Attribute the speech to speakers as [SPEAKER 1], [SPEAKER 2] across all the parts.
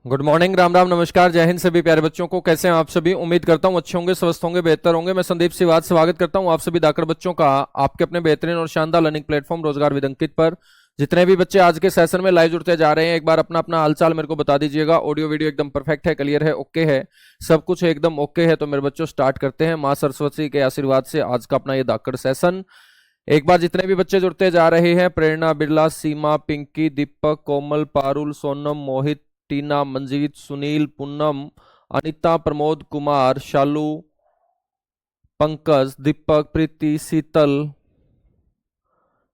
[SPEAKER 1] Good morning, Ram Ram, नमस्कार, जय हिंद सभी प्यारे बच्चों को। कैसे हैं आप सभी? उम्मीद करता हूं अच्छे होंगे, स्वस्थ होंगे, बेहतर होंगे। मैं संदीप सिवाज स्वागत करता हूं आप सभी धाकड़ बच्चों का आपके अपने बेहतरीन और शानदार लर्निंग प्लेटफॉर्म रोजगार विद अंकित पर। जितने भी बच्चे आज के सेशन में लाइव जुड़ते जा रहे हैं, एक बार अपना अपना हालचाल मेरे को बता दीजिएगा। ऑडियो वीडियो एकदम परफेक्ट है, क्लियर है, ओके है, सब कुछ एकदम ओके है। तो मेरे बच्चों स्टार्ट करते हैं माँ सरस्वती के आशीर्वाद से आज का अपना ये धाकड़ सेशन। एक बार जितने भी बच्चे जुड़ते जा रहे हैं, प्रेरणा, बिरला, सीमा, पिंकी, दीपक, कोमल, पारुल, सोनम, मोहित, टीना, मंजीत, सुनील, पूनम, अनिता, प्रमोद कुमार, शालू, पंकज, दीपक, प्रीति, शीतल,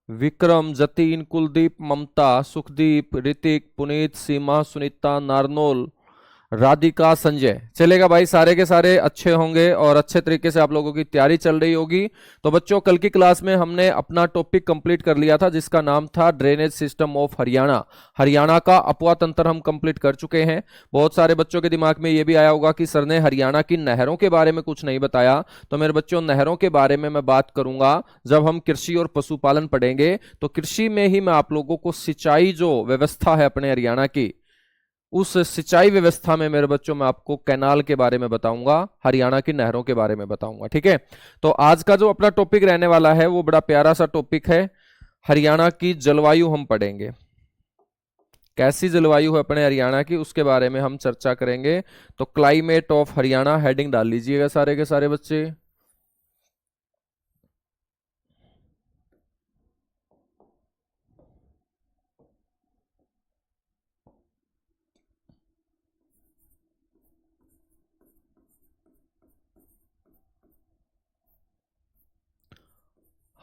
[SPEAKER 1] विक्रम, जतीन, कुलदीप, ममता, सुखदीप, ऋतिक, पुनीत, सीमा, सुनीता, नारनोल, राधिका, संजय। चलेगा भाई, सारे के सारे अच्छे होंगे और अच्छे तरीके से आप लोगों की तैयारी चल रही होगी। तो बच्चों, कल की क्लास में हमने अपना टॉपिक कंप्लीट कर लिया था जिसका नाम था drainage system of Haryana. Haryana का अपवा तंत्र हम कंप्लीट कर चुके हैं। बहुत सारे बच्चों के दिमाग में ये भी आया होगा कि सर ने हरियाणा की नहरों के बारे में कुछ नहीं बताया। तो मेरे बच्चों, नहरों के बारे में मैं बात करूंगा जब हम कृषि और पशुपालन पढ़ेंगे। तो कृषि में ही मैं आप लोगों को सिंचाई जो व्यवस्था है अपने हरियाणा की, उस सिंचाई व्यवस्था में मेरे बच्चों मैं आपको कैनाल के बारे में बताऊंगा, हरियाणा की नहरों के बारे में बताऊंगा। ठीक है, तो आज का जो अपना टॉपिक रहने वाला है वो बड़ा प्यारा सा टॉपिक है। हरियाणा की जलवायु हम पढ़ेंगे, कैसी जलवायु है अपने हरियाणा की, उसके बारे में हम चर्चा करेंगे। तो क्लाइमेट ऑफ हरियाणा हेडिंग डाल लीजिएगा सारे के सारे बच्चे।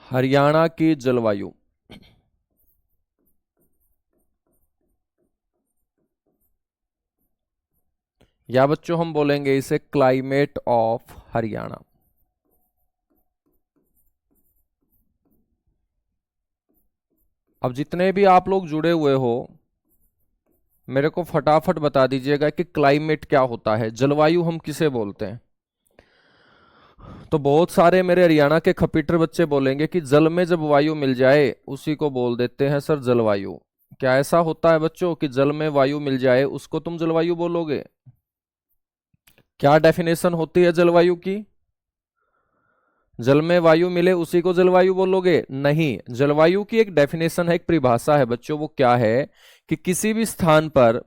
[SPEAKER 1] हरियाणा की जलवायु, या बच्चों हम बोलेंगे इसे क्लाइमेट ऑफ हरियाणा। अब जितने भी आप लोग जुड़े हुए हो, मेरे को फटाफट बता दीजिएगा कि क्लाइमेट क्या होता है, जलवायु हम किसे बोलते हैं। तो बहुत सारे मेरे हरियाणा के खपीटर बच्चे बोलेंगे कि जल में जब वायु मिल जाए उसी को बोल देते हैं सर जलवायु। क्या ऐसा होता है बच्चों कि जल में वायु मिल जाए उसको तुम जलवायु बोलोगे? क्या डेफिनेशन होती है जलवायु की? जल में वायु मिले उसी को जलवायु बोलोगे? नहीं, जलवायु की एक डेफिनेशन है, एक परिभाषा है बच्चों। वो क्या है कि किसी भी स्थान पर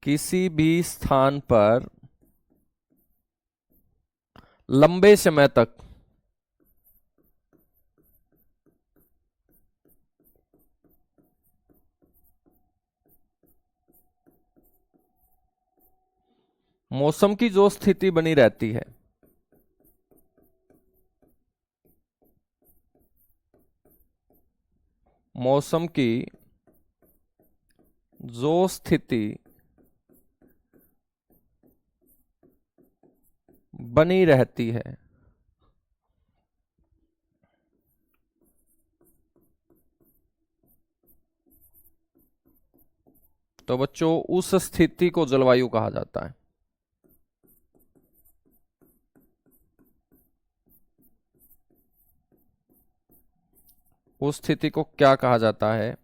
[SPEAKER 1] किसी भी स्थान पर लंबे समय तक मौसम की जो स्थिति बनी रहती है, मौसम की जो स्थिति बनी रहती है, तो बच्चों उस स्थिति को जलवायु कहा जाता है। उस स्थिति को क्या कहा जाता है?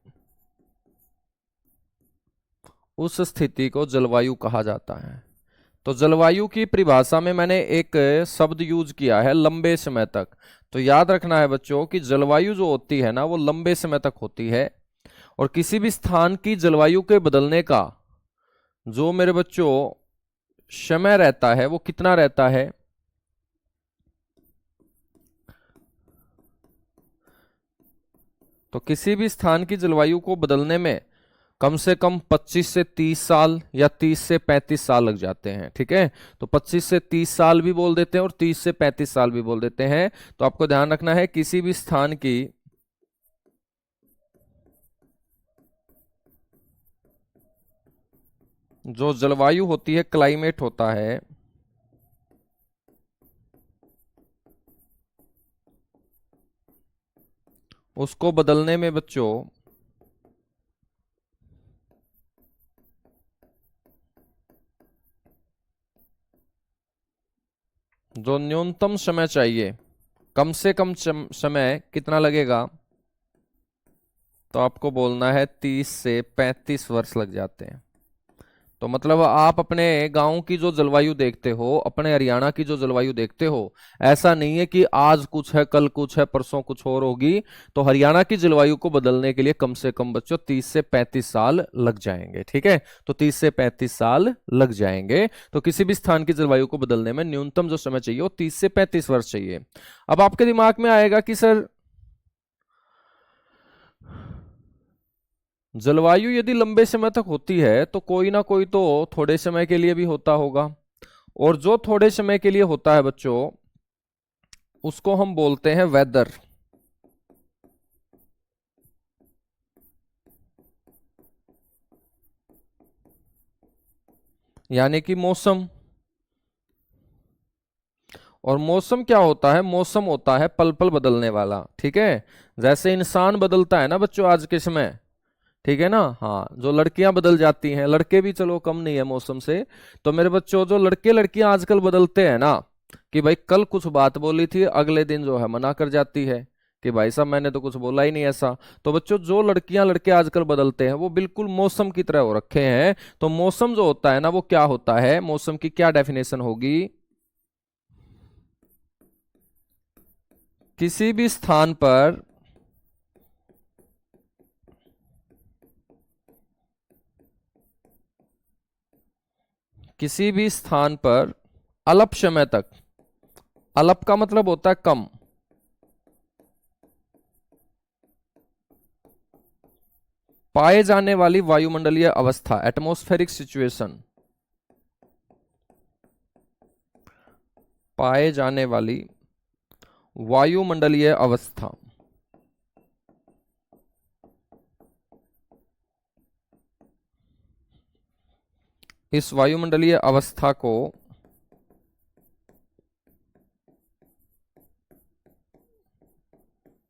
[SPEAKER 1] उस स्थिति को जलवायु कहा जाता है। तो जलवायु की परिभाषा में मैंने एक शब्द यूज किया है, लंबे समय तक। तो याद रखना है बच्चों कि जलवायु जो होती है ना, वो लंबे समय तक होती है। और किसी भी स्थान की जलवायु के बदलने का जो मेरे बच्चों समय रहता है वो कितना रहता है? तो किसी भी स्थान की जलवायु को बदलने में कम से कम 25 से 30 साल या 30 से 35 साल लग जाते हैं। ठीक है, तो 25 से 30 साल भी बोल देते हैं और 30 से 35 साल भी बोल देते हैं। तो आपको ध्यान रखना है किसी भी स्थान की जो जलवायु होती है, क्लाइमेट होता है, उसको बदलने में बच्चों जो न्यूनतम समय चाहिए, कम से कम समय कितना लगेगा, तो आपको बोलना है 30 से 35 वर्ष लग जाते हैं। तो मतलब आप अपने गांव की जो जलवायु देखते हो, अपने हरियाणा की जो जलवायु देखते हो, ऐसा नहीं है कि आज कुछ है, कल कुछ है, परसों कुछ और होगी। तो हरियाणा की जलवायु को बदलने के लिए कम से कम बच्चों 30 से 35 साल लग जाएंगे। ठीक है, तो 30 से 35 साल लग जाएंगे। तो किसी भी स्थान की जलवायु को बदलने में न्यूनतम जो समय चाहिए वो 30 से 35 वर्ष चाहिए। अब आपके दिमाग में आएगा कि सर जलवायु यदि लंबे समय तक होती है तो कोई ना कोई तो थोड़े समय के लिए भी होता होगा, और जो थोड़े समय के लिए होता है बच्चों उसको हम बोलते हैं वेदर, यानी कि मौसम। और मौसम क्या होता है, मौसम होता है पल पल बदलने वाला। ठीक है, जैसे इंसान बदलता है ना बच्चों आज के समय, ठीक है ना। हाँ, जो लड़कियां बदल जाती हैं, लड़के भी चलो कम नहीं है मौसम से। तो मेरे बच्चों जो लड़के लड़कियां आजकल बदलते हैं ना, कि भाई कल कुछ बात बोली थी, अगले दिन जो है मना कर जाती है कि भाई साहब मैंने तो कुछ बोला ही नहीं ऐसा। तो बच्चों जो लड़कियां लड़के आजकल बदलते हैं वो बिल्कुल मौसम की तरह हो रखे हैं। तो मौसम जो होता है ना वो क्या होता है, मौसम की क्या डेफिनेशन होगी, किसी भी स्थान पर किसी भी स्थान पर अल्प समय तक, अल्प का मतलब होता है कम, पाए जाने वाली वायुमंडलीय अवस्था, एटमॉस्फेरिक सिचुएशन, पाए जाने वाली वायुमंडलीय अवस्था, इस वायुमंडलीय अवस्था को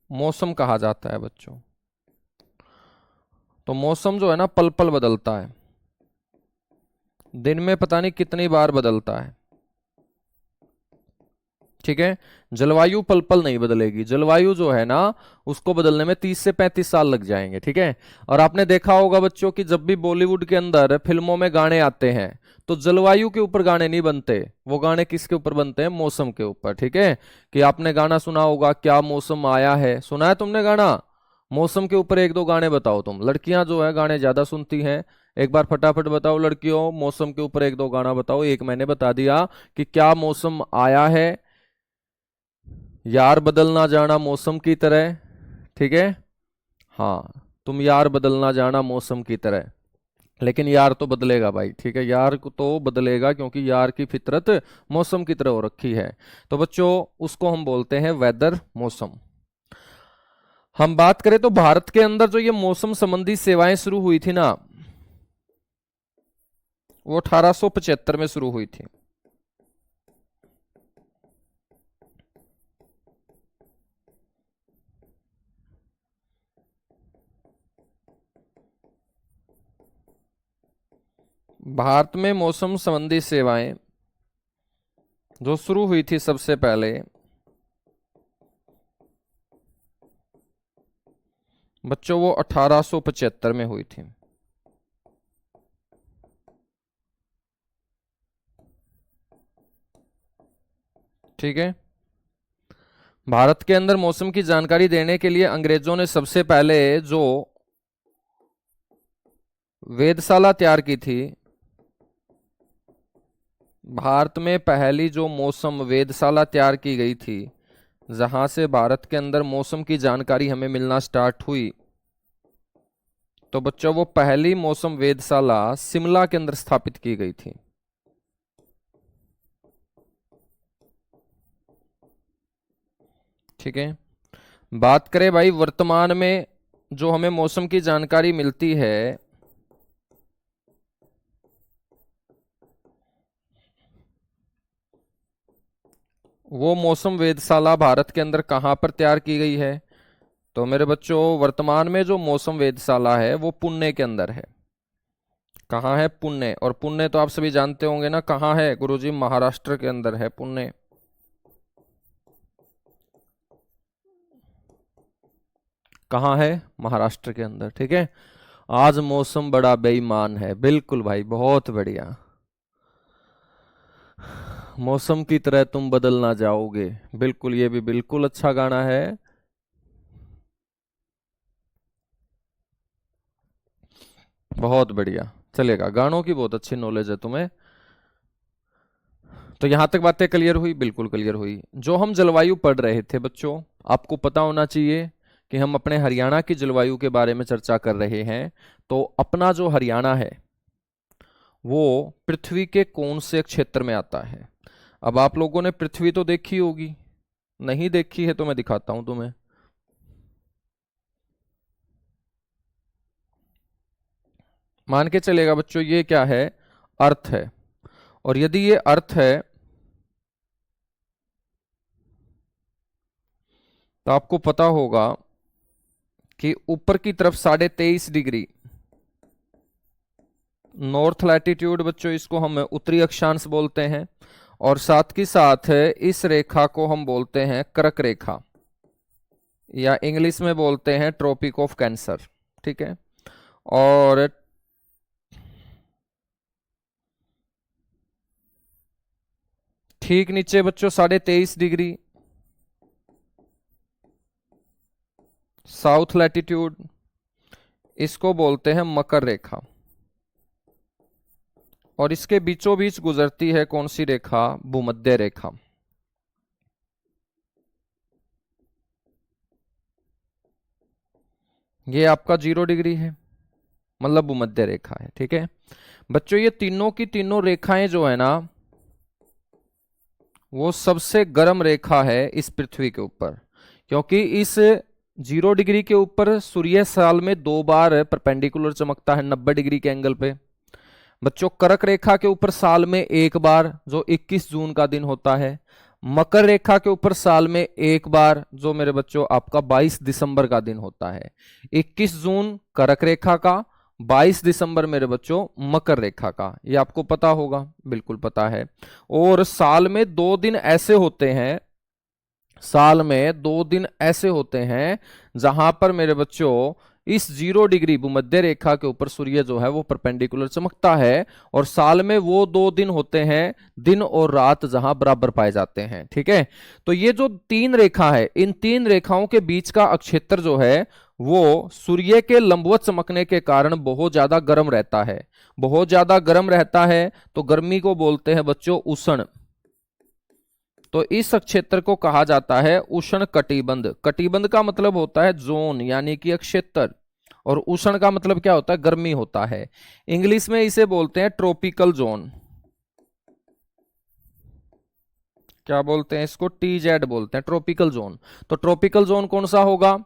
[SPEAKER 1] मौसम कहा जाता है बच्चों। तो मौसम जो है ना पल पल बदलता है, दिन में पता नहीं कितनी बार बदलता है। ठीक है, जलवायु पल पल नहीं बदलेगी, जलवायु जो है ना उसको बदलने में 30 से 35 साल लग जाएंगे। ठीक है, और आपने देखा होगा बच्चों कि जब भी बॉलीवुड के अंदर फिल्मों में गाने आते हैं तो जलवायु के ऊपर गाने नहीं बनते, वो गाने किसके ऊपर बनते हैं, मौसम के ऊपर। ठीक है, कि आपने गाना सुना होगा, क्या मौसम आया है, सुना है तुमने गाना, मौसम के ऊपर एक दो गाने बताओ तुम। लड़कियां जो है गाने ज्यादा सुनती हैं, एक बार फटाफट बताओ लड़कियों, मौसम के ऊपर एक दो गाना बताओ। एक मैंने बता दिया कि क्या मौसम आया है, यार बदलना जाना मौसम की तरह। ठीक है, हाँ, तुम यार बदलना जाना मौसम की तरह, लेकिन यार तो बदलेगा भाई। ठीक है, यार को तो बदलेगा क्योंकि यार की फितरत मौसम की तरह हो रखी है। तो बच्चों उसको हम बोलते हैं वेदर, मौसम। हम बात करें तो भारत के अंदर जो ये मौसम संबंधी सेवाएं शुरू हुई थी ना, वो 1875 में शुरू हुई थी। भारत में मौसम संबंधी सेवाएं जो शुरू हुई थी सबसे पहले बच्चों वो 1875 में हुई थी। ठीक है, भारत के अंदर मौसम की जानकारी देने के लिए अंग्रेजों ने सबसे पहले जो वेधशाला तैयार की थी, भारत में पहली जो मौसम वेधशाला तैयार की गई थी, जहां से भारत के अंदर मौसम की जानकारी हमें मिलना स्टार्ट हुई, तो बच्चों वो पहली मौसम वेधशाला शिमला के अंदर स्थापित की गई थी। ठीक है, बात करें भाई वर्तमान में जो हमें मौसम की जानकारी मिलती है, वो मौसम वेधशाला भारत के अंदर कहां पर तैयार की गई है, तो मेरे बच्चों वर्तमान में जो मौसम वेधशाला है वो पुणे के अंदर है। कहाँ है, पुणे। और पुणे तो आप सभी जानते होंगे ना कहाँ है गुरुजी, महाराष्ट्र के अंदर है पुणे। कहाँ है? महाराष्ट्र के अंदर। ठीक है। आज मौसम बड़ा बेईमान है, बिल्कुल भाई, बहुत बढ़िया। मौसम की तरह तुम बदल ना जाओगे, बिल्कुल, ये भी बिल्कुल अच्छा गाना है। बहुत बढ़िया, चलेगा, गानों की बहुत अच्छी नॉलेज है तुम्हें। तो यहां तक बातें क्लियर हुई? बिल्कुल क्लियर हुई। जो हम जलवायु पढ़ रहे थे बच्चों, आपको पता होना चाहिए कि हम अपने हरियाणा की जलवायु के बारे में चर्चा कर रहे हैं। तो अपना जो हरियाणा है वो पृथ्वी के कौन से क्षेत्र में आता है? अब आप लोगों ने पृथ्वी तो देखी होगी, नहीं देखी है तो मैं दिखाता हूं तुम्हें। मान के चलेगा बच्चों, ये क्या है? अर्थ है। और यदि ये अर्थ है तो आपको पता होगा कि ऊपर की तरफ 23.5 डिग्री नॉर्थ लैटिट्यूड, बच्चों इसको हम उत्तरी अक्षांश बोलते हैं। और साथ ही साथ इस रेखा को हम बोलते हैं कर्क रेखा, या इंग्लिश में बोलते हैं ट्रॉपिक ऑफ कैंसर। ठीक है। और ठीक नीचे बच्चों 23.5 डिग्री साउथ लैटिट्यूड, इसको बोलते हैं मकर रेखा। और इसके बीचों बीच गुजरती है कौन सी रेखा? भूमध्य रेखा। ये आपका 0 डिग्री है, मतलब भूमध्य रेखा है। ठीक है बच्चों, ये तीनों की तीनों रेखाएं जो है ना, वो सबसे गर्म रेखा है इस पृथ्वी के ऊपर, क्योंकि इस 0 डिग्री के ऊपर सूर्य साल में 2 बार परपेंडिकुलर चमकता है 90 डिग्री के एंगल पे। बच्चों कर्क रेखा के ऊपर साल में 1 बार, जो 21 जून का दिन होता है। मकर रेखा के ऊपर साल में 1 बार, जो मेरे बच्चों आपका 22 दिसंबर का दिन होता है। 21 जून कर्क रेखा का, 22 दिसंबर मेरे बच्चों मकर रेखा का, ये आपको पता होगा, बिल्कुल पता है। और साल में 2 दिन ऐसे होते हैं, साल में 2 दिन ऐसे होते हैं जहां पर मेरे बच्चों इस 0 डिग्री भूमध्य रेखा के ऊपर सूर्य जो है वो परपेंडिकुलर चमकता है। और साल में वो 2 दिन होते हैं, दिन और रात, जहां बराबर पाए जाते हैं। ठीक है। तो ये जो 3 रेखा है, इन 3 रेखाओं के बीच का अक्षेत्र जो है वो सूर्य के लंबवत चमकने के कारण बहुत ज्यादा गर्म रहता है। बहुत ज्यादा गर्म रहता है तो गर्मी को बोलते हैं बच्चों उष्ण। तो इस क्षेत्र को कहा जाता है उष्ण कटिबंध। कटिबंध का मतलब होता है जोन, यानी कि क्षेत्र। और उष्ण का मतलब क्या होता है? गर्मी होता है। इंग्लिश में इसे बोलते हैं ट्रॉपिकल जोन। क्या बोलते हैं इसको? TZ बोलते हैं, ट्रॉपिकल जोन। तो ट्रॉपिकल जोन कौन सा होगा?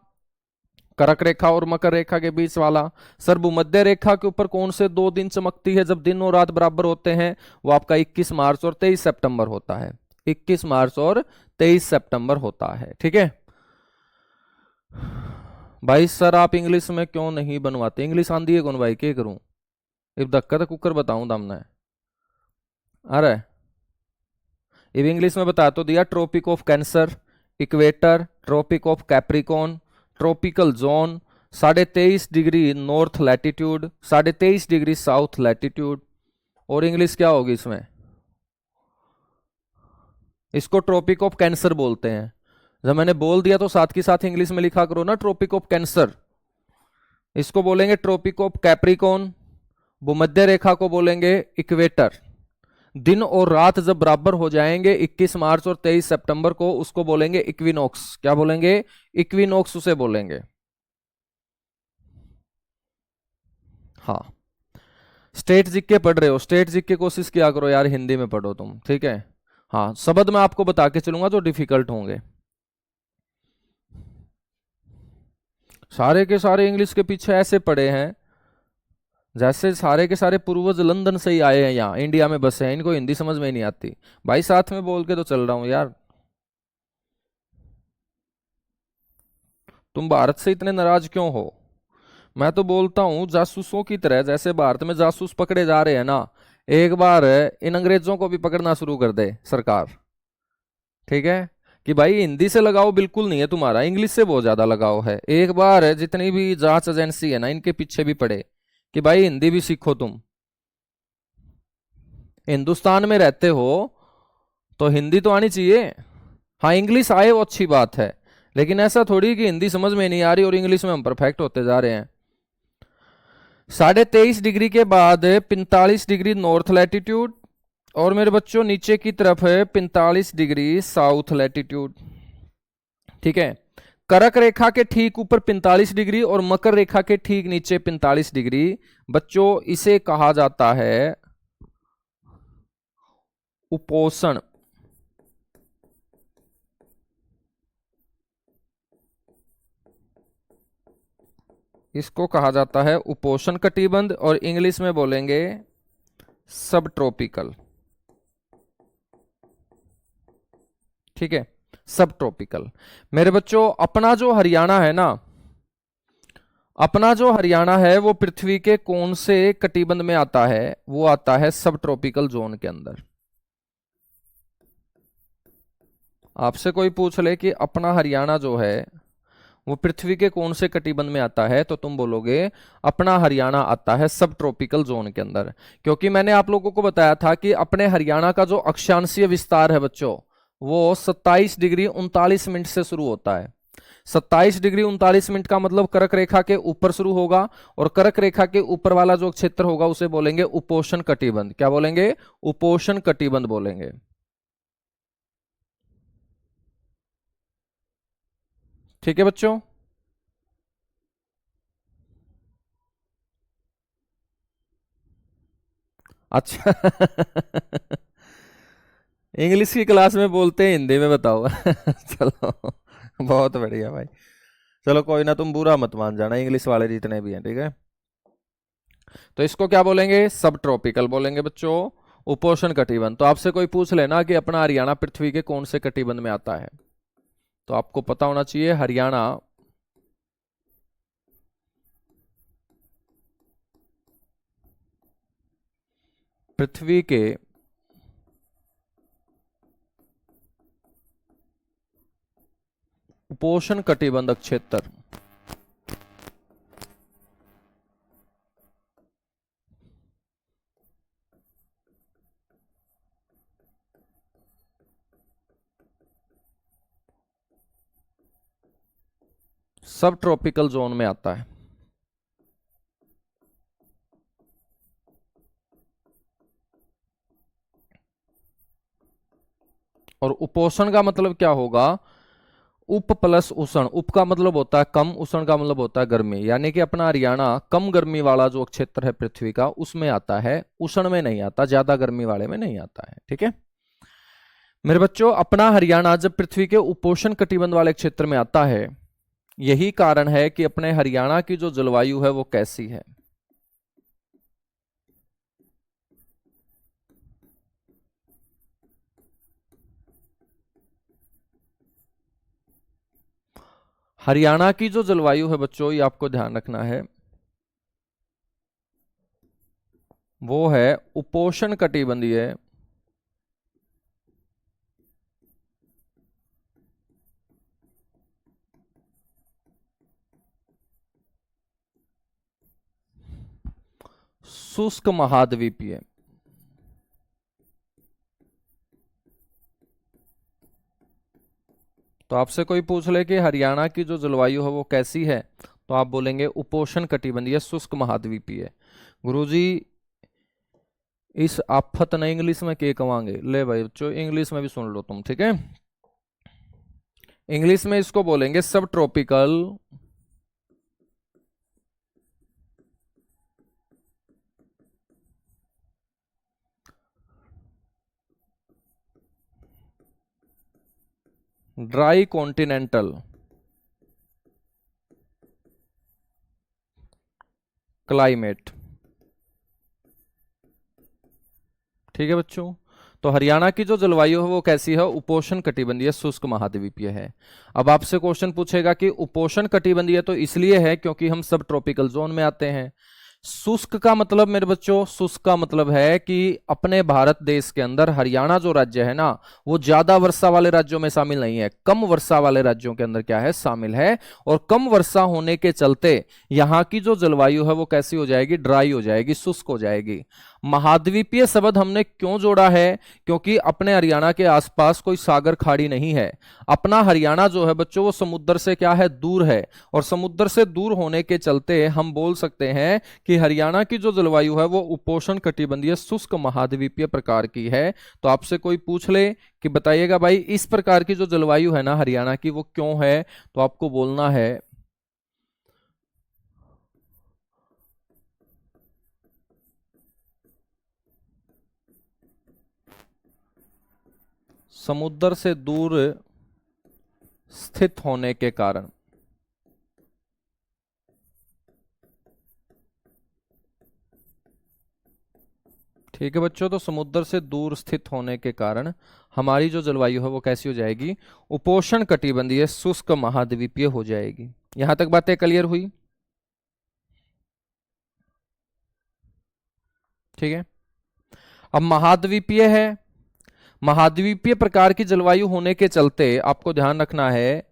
[SPEAKER 1] कर्क रेखा और मकर रेखा के बीच वाला। सर भूमध्य रेखा के ऊपर कौन से 2 दिन चमकती है जब दिन और रात बराबर होते हैं? वो आपका 21 मार्च और 23 सितंबर होता है। 21 मार्च और 23 सितंबर होता है। ठीक है भाई। सर आप इंग्लिश में क्यों नहीं बनवाते? इंग्लिश आंदी है कौन भाई, क्या करूं? इब धक्का तो कुकर बताऊं दामना है। अरे इब इंग्लिश में बता तो दिया, tropic of cancer, equator, tropic of Capricorn, tropical zone, 23.5 degree north latitude, 23.5 degree south latitude. और इंग्लिश क्या होगी इसमें? इसको ट्रॉपिक ऑफ कैंसर बोलते हैं। जब मैंने बोल दिया तो साथ के साथ इंग्लिश में लिखा करो ना, ट्रॉपिक ऑफ कैंसर। इसको बोलेंगे ट्रॉपिक ऑफ कैप्रिकॉन। भूमध्य रेखा को बोलेंगे इक्वेटर। दिन और रात जब बराबर हो जाएंगे 21 मार्च और 23 सितंबर को, उसको बोलेंगे इक्विनॉक्स। क्या बोलेंगे? इक्विनॉक्स उसे बोलेंगे। हाँ, स्टेट जीके पढ़ रहे हो, स्टेट जीके कोशिश किया करो यार, हिंदी में पढ़ो तुम। ठीक है। हाँ, शब्द मैं आपको बता के चलूंगा जो डिफिकल्ट होंगे। सारे के सारे इंग्लिश के पीछे ऐसे पड़े हैं जैसे सारे के सारे पूर्वज लंदन से ही आए हैं, यहाँ इंडिया में बसे हैं, इनको हिंदी समझ में ही नहीं आती। भाई साथ में बोल के तो चल रहा हूं यार। तुम भारत से इतने नाराज क्यों हो? मैं तो बोलता हूं जासूसों की तरह, जैसे भारत में जासूस पकड़े जा रहे हैं ना, एक बार इन अंग्रेजों को भी पकड़ना शुरू कर दे सरकार। ठीक है। कि भाई हिंदी से लगाव बिल्कुल नहीं है तुम्हारा, इंग्लिश से बहुत ज्यादा लगाव है। एक बार जितनी भी जांच एजेंसी है ना, इनके पीछे भी पड़े कि भाई हिंदी भी सीखो, तुम हिंदुस्तान में रहते हो तो हिंदी तो आनी चाहिए। हाँ, इंग्लिश आए वो अच्छी बात है, लेकिन ऐसा थोड़ी कि हिंदी समझ में नहीं आ रही और इंग्लिश में हम परफेक्ट होते जा रहे हैं। 23.5 डिग्री के बाद 45 डिग्री नॉर्थ लैटिट्यूड, और मेरे बच्चों नीचे की तरफ है 45 डिग्री साउथ लैटिट्यूड। ठीक है, कर्क रेखा के ठीक ऊपर 45 डिग्री और मकर रेखा के ठीक नीचे 45 डिग्री। बच्चों इसे कहा जाता है उपोषण। इसको कहा जाता है उपोषण कटिबंध, और इंग्लिश में बोलेंगे सब ट्रॉपिकल। ठीक है, सब ट्रॉपिकल। मेरे बच्चों अपना जो हरियाणा है ना, अपना जो हरियाणा है वो पृथ्वी के कौन से कटिबंध में आता है? वो आता है सब ट्रॉपिकल जोन के अंदर। आपसे कोई पूछ ले कि अपना हरियाणा जो है वो पृथ्वी के कौन से कटिबंध में आता है, तो तुम बोलोगे अपना हरियाणा आता है सब ट्रॉपिकल जोन के अंदर। क्योंकि मैंने आप लोगों को बताया था कि अपने हरियाणा का जो अक्षांशीय विस्तार है बच्चों, वो 27 डिग्री 39 मिनट से शुरू होता है। 27 डिग्री 39 मिनट का मतलब कर्क रेखा के ऊपर शुरू होगा, और कर्क रेखा के ऊपर वाला जो क्षेत्र होगा उसे बोलेंगे उपोषण कटिबंध। क्या बोलेंगे? उपोषण कटिबंध बोलेंगे। ठीक है बच्चों। अच्छा इंग्लिश की क्लास में बोलते हैं, हिंदी में बताओ चलो बहुत बढ़िया भाई। चलो कोई ना, तुम बुरा मत मान जाना, इंग्लिश वाले जितने भी हैं। ठीक है, तो इसको क्या बोलेंगे? सब ट्रॉपिकल बोलेंगे बच्चों, उपोषण कटिबंध। तो आपसे कोई पूछ लेना कि अपना हरियाणा पृथ्वी के कौन से कटिबंध में आता है, तो आपको पता होना चाहिए हरियाणा पृथ्वी के उपोषण कटिबंध क्षेत्र सब ट्रॉपिकल जोन में आता है। और उपोषण का मतलब क्या होगा? उप प्लस उष्ण। उप का मतलब होता है कम, उष्ण का मतलब होता है गर्मी। यानी कि अपना हरियाणा कम गर्मी वाला जो क्षेत्र है पृथ्वी का, उसमें आता है, उष्ण में नहीं आता, ज्यादा गर्मी वाले में नहीं आता है। ठीक है मेरे बच्चों, अपना हरियाणा जब पृथ्वी के उपोषण कटिबंध वाले क्षेत्र में आता है, यही कारण है कि अपने हरियाणा की जो जलवायु है वो कैसी है। हरियाणा की जो जलवायु है बच्चों, ये आपको ध्यान रखना है, वो है उपोषण कटिबंधीय शुष्क महाद्वीपीय। तो आपसे कोई पूछ ले कि हरियाणा की जो जलवायु है वो कैसी है, तो आप बोलेंगे उपोषण कटिबंधीय शुष्क महाद्वीपीय। गुरुजी इस आफत ने इंग्लिश में के कवांगे? ले भाई बच्चों, इंग्लिश में भी सुन लो तुम। ठीक है, इंग्लिश में इसको बोलेंगे सब ट्रॉपिकल ड्राई कॉन्टिनेंटल क्लाइमेट। ठीक है बच्चों, तो हरियाणा की जो जलवायु है वो कैसी है? उपोषण कटिबंधीय शुष्क महाद्वीपीय है। अब आपसे क्वेश्चन पूछेगा कि उपोषण कटिबंधीय तो इसलिए है क्योंकि हम सब ट्रॉपिकल जोन में आते हैं, शुष्क का मतलब मेरे बच्चों, शुष्क का मतलब है कि अपने भारत देश के अंदर हरियाणा जो राज्य है ना, वो ज्यादा वर्षा वाले राज्यों में शामिल नहीं है, कम वर्षा वाले राज्यों के अंदर क्या है, शामिल है। और कम वर्षा होने के चलते यहाँ की जो जलवायु है वो कैसी हो जाएगी, ड्राई हो जाएगी, शुष्क हो जाएगी। महाद्वीपीय शब्द हमने क्यों जोड़ा है, क्योंकि अपने हरियाणा के आसपास कोई सागर खाड़ी नहीं है। अपना हरियाणा जो है बच्चों वो समुद्र से क्या है, दूर है। और समुद्र से दूर होने के चलते हम बोल सकते हैं कि हरियाणा की जो जलवायु है वो उपोष्ण कटिबंधीय शुष्क महाद्वीपीय प्रकार की है। तो आपसे कोई पूछ ले कि बताइएगा भाई इस प्रकार की जो जलवायु है ना हरियाणा की वो क्यों है, तो आपको बोलना है समुद्र से दूर स्थित होने के कारण। ठीक है बच्चों, तो समुद्र से दूर स्थित होने के कारण हमारी जो जलवायु है वो कैसी हो जाएगी, उपोष्ण कटिबंधीय शुष्क महाद्वीपीय हो जाएगी। यहां तक बातें क्लियर हुई? ठीक है। अब महाद्वीपीय है, महाद्वीपीय प्रकार की जलवायु होने के चलते आपको ध्यान रखना है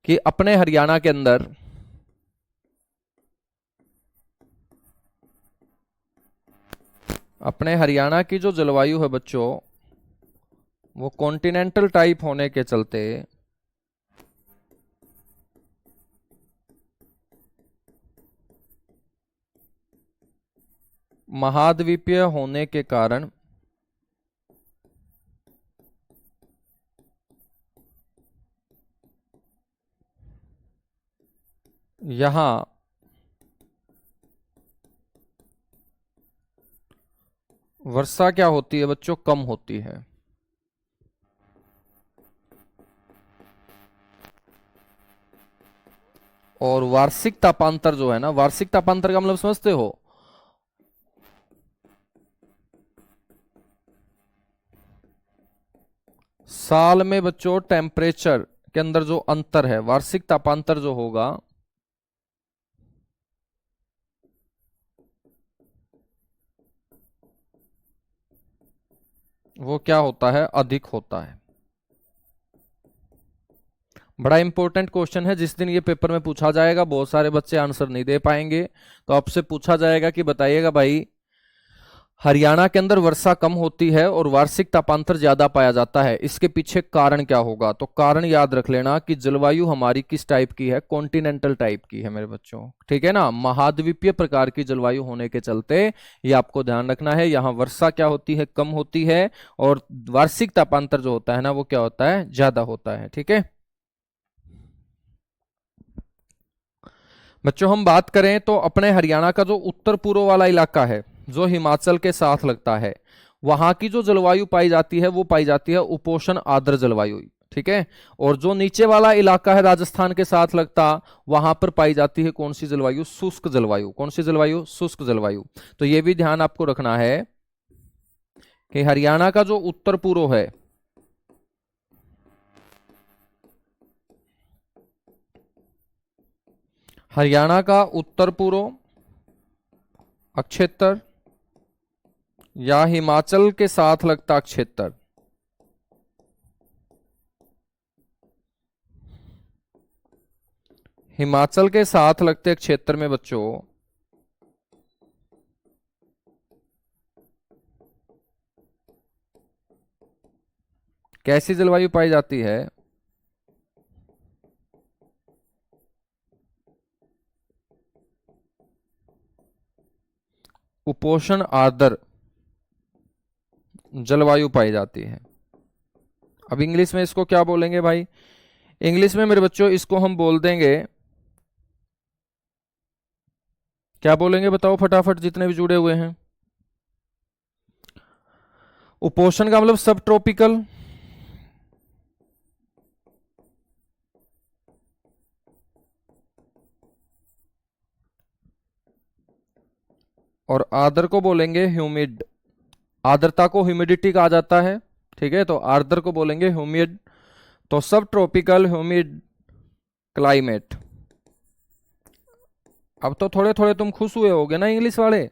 [SPEAKER 1] कि अपने हरियाणा के अंदर अपने हरियाणा की जो जलवायु है बच्चों वो कॉन्टिनेंटल टाइप होने के चलते महाद्वीपीय होने के कारण यहां वर्षा क्या होती है बच्चों, कम होती है। और वार्षिक तापांतर जो है ना, वार्षिक तापांतर का मतलब समझते हो, साल में बच्चों टेम्परेचर के अंदर जो अंतर है, वार्षिक तापांतर जो होगा वो क्या होता है, अधिक होता है। बड़ा इंपॉर्टेंट क्वेश्चन है, जिस दिन ये पेपर में पूछा जाएगा बहुत सारे बच्चे आंसर नहीं दे पाएंगे, तो आपसे पूछा जाएगा कि बताइएगा भाई हरियाणा के अंदर वर्षा कम होती है और वार्षिक तापांतर ज्यादा पाया जाता है, इसके पीछे कारण क्या होगा। तो कारण याद रख लेना कि जलवायु हमारी किस टाइप की है, कॉन्टिनेंटल टाइप की है मेरे बच्चों, ठीक है ना, महाद्वीपीय प्रकार की जलवायु होने के चलते ये आपको ध्यान रखना है, यहाँ वर्षा क्या होती है, कम होती है, और वार्षिक तापांतर जो होता है ना वो क्या होता है, ज्यादा होता है। ठीक है बच्चों, हम बात करें तो अपने हरियाणा का जो उत्तर पूर्व वाला इलाका है जो हिमाचल के साथ लगता है, वहां की जो जलवायु पाई जाती है वो पाई जाती है उपोष्ण आर्द्र जलवायु। ठीक है। और जो नीचे वाला इलाका है राजस्थान के साथ लगता, वहां पर पाई जाती है कौन सी जलवायु, शुष्क जलवायु। कौन सी जलवायु, शुष्क जलवायु। तो यह भी ध्यान आपको रखना है कि हरियाणा का जो उत्तर पूर्व है, हरियाणा का उत्तर पूर्व क्षेत्र या हिमाचल के साथ लगता क्षेत्र, हिमाचल के साथ लगते क्षेत्र में बच्चों कैसी जलवायु पाई जाती है, उपोष्ण आर्द्र जलवायु पाई जाती है। अब इंग्लिश में इसको क्या बोलेंगे भाई, इंग्लिश में मेरे बच्चों इसको हम बोल देंगे, क्या बोलेंगे बताओ फटाफट जितने भी जुड़े हुए हैं। उपोष्ण का मतलब सब ट्रॉपिकल, और आर्द्र को बोलेंगे ह्यूमिड। आर्द्रता को ह्यूमिडिटी कहा जाता है। ठीक है, तो आर्द्र को बोलेंगे ह्यूमिड। तो सब ट्रॉपिकल ह्यूमिड क्लाइमेट अब तो थोड़े थोड़े तुम खुश हुए होगे ना इंग्लिश वाले,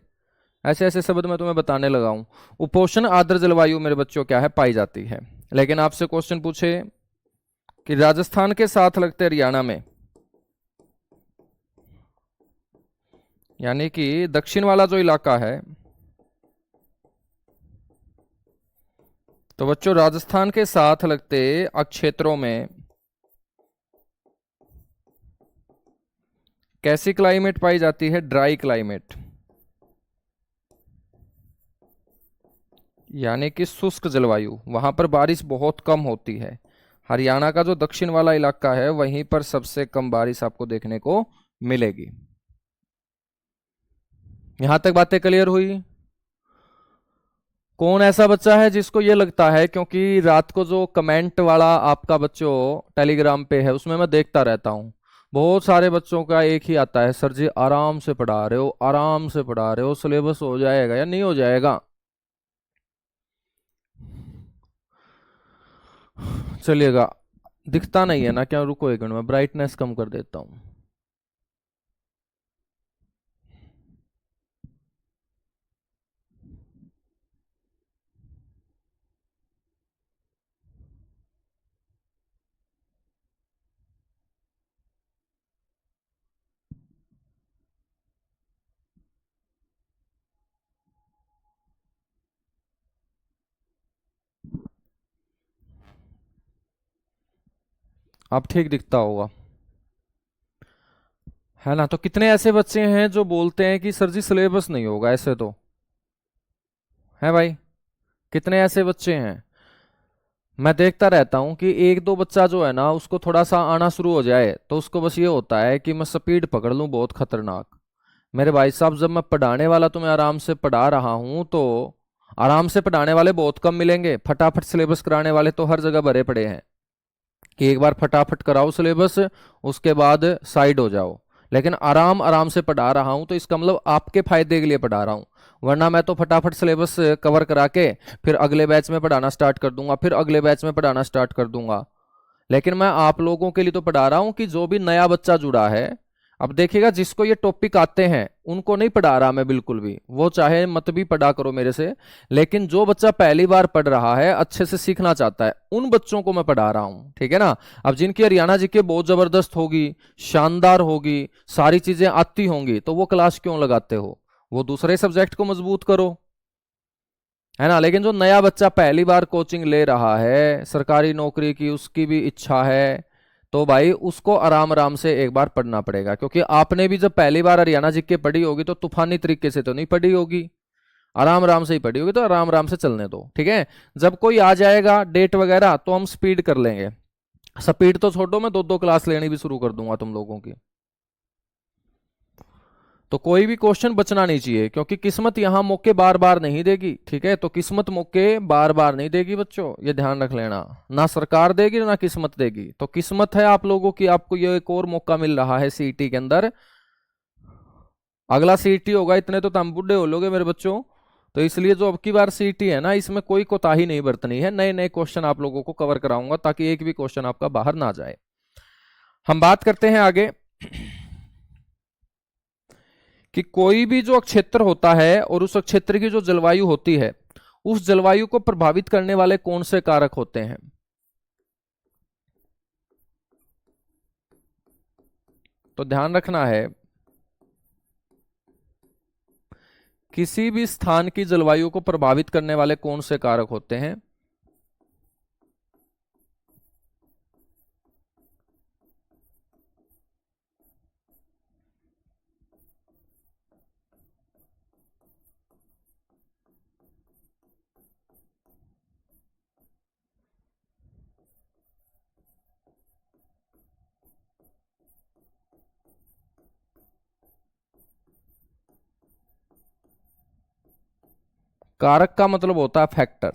[SPEAKER 1] ऐसे ऐसे शब्द मैं तुम्हें बताने लगा हूं। उपोष्ण आर्द्र जलवायु मेरे बच्चों क्या है, पाई जाती है। लेकिन आपसे क्वेश्चन पूछे कि राजस्थान के साथ लगते हरियाणा में, यानी कि दक्षिण वाला जो इलाका है, तो बच्चों राजस्थान के साथ लगते क्षेत्रों में कैसी क्लाइमेट पाई जाती है, ड्राई क्लाइमेट, यानी कि शुष्क जलवायु। वहां पर बारिश बहुत कम होती है। हरियाणा का जो दक्षिण वाला इलाका है वहीं पर सबसे कम बारिश आपको देखने को मिलेगी। यहां तक बातें क्लियर हुई? कौन ऐसा बच्चा है जिसको ये लगता है, क्योंकि रात को जो कमेंट वाला आपका बच्चों टेलीग्राम पे है उसमें मैं देखता रहता हूँ, बहुत सारे बच्चों का एक ही आता है, सर जी आराम से पढ़ा रहे हो, आराम से पढ़ा रहे हो, सिलेबस हो जाएगा या नहीं हो जाएगा। चलिएगा, दिखता नहीं है ना क्या, रुको एक मिनट में ब्राइटनेस कम कर देता हूँ। अब ठीक दिखता होगा, है ना? तो कितने ऐसे बच्चे हैं जो बोलते हैं कि सर जी सिलेबस नहीं होगा, ऐसे तो है भाई, कितने ऐसे बच्चे हैं? मैं देखता रहता हूं कि एक दो बच्चा जो है ना उसको थोड़ा सा आना शुरू हो जाए तो उसको बस ये होता है कि मैं स्पीड पकड़ लूं बहुत खतरनाक। मेरे भाई साहब, जब मैं पढ़ाने वाला तुम्हें आराम से पढ़ा रहा हूं तो आराम से पढ़ाने वाले बहुत कम मिलेंगे, फटाफट सिलेबस कराने वाले तो हर जगह भरे पड़े हैं कि एक बार फटाफट कराओ सिलेबस, उसके बाद साइड हो जाओ। लेकिन आराम आराम से पढ़ा रहा हूं तो इसका मतलब आपके फायदे के लिए पढ़ा रहा हूं, वरना मैं तो फटाफट सिलेबस कवर करा के फिर अगले बैच में पढ़ाना स्टार्ट कर दूंगा, फिर अगले बैच में पढ़ाना स्टार्ट कर दूंगा। लेकिन मैं आप लोगों के लिए तो पढ़ा रहा हूं कि जो भी नया बच्चा जुड़ा है, अब देखिएगा जिसको ये टॉपिक आते हैं उनको नहीं पढ़ा रहा मैं बिल्कुल भी, वो चाहे मत भी पढ़ा करो मेरे से। लेकिन जो बच्चा पहली बार पढ़ रहा है, अच्छे से सीखना चाहता है, उन बच्चों को मैं पढ़ा रहा हूं, ठीक है ना? अब जिनकी हरियाणा जी के बहुत जबरदस्त होगी, शानदार होगी, सारी चीजें आती होंगी, तो वो क्लास क्यों लगाते हो? वो दूसरे सब्जेक्ट को मजबूत करो, है ना? लेकिन जो नया बच्चा पहली बार कोचिंग ले रहा है, सरकारी नौकरी की उसकी भी इच्छा है, तो भाई उसको आराम आराम से एक बार पढ़ना पड़ेगा, क्योंकि आपने भी जब पहली बार हरियाणा जीके पढ़ी होगी तो तूफानी तरीके से तो नहीं पढ़ी होगी, आराम आराम से ही पढ़ी होगी, तो आराम आराम से चलने दो, ठीक है? जब कोई आ जाएगा डेट वगैरह तो हम स्पीड कर लेंगे। स्पीड तो छोड़ो, मैं दो दो क्लास लेनी भी शुरू कर दूंगा तुम लोगों की। तो कोई भी क्वेश्चन बचना नहीं चाहिए, क्योंकि किस्मत यहां मौके बार बार नहीं देगी, ठीक है? तो किस्मत मौके बार बार नहीं देगी बच्चों, ये ध्यान रख लेना। ना सरकार देगी ना किस्मत देगी, तो किस्मत है आप लोगों की, आपको ये एक और मौका मिल रहा है सीईटी के अंदर। अगला सीईटी होगा इतने तो तुम बूढ़े हो लोगे मेरे बच्चों, तो इसलिए जो अब की बार सीईटी है ना, इसमें कोई कोताही नहीं बरतनी है, नए नए क्वेश्चन आप लोगों को कवर कराऊंगा ताकि एक भी क्वेश्चन आपका बाहर ना जाए। हम बात करते हैं आगे कि कोई भी जो क्षेत्र होता है और उस क्षेत्र की जो जलवायु होती है, उस जलवायु को प्रभावित करने वाले कौन से कारक होते हैं? तो ध्यान रखना है, किसी भी स्थान की जलवायु को प्रभावित करने वाले कौन से कारक होते हैं? कारक का मतलब होता है फैक्टर,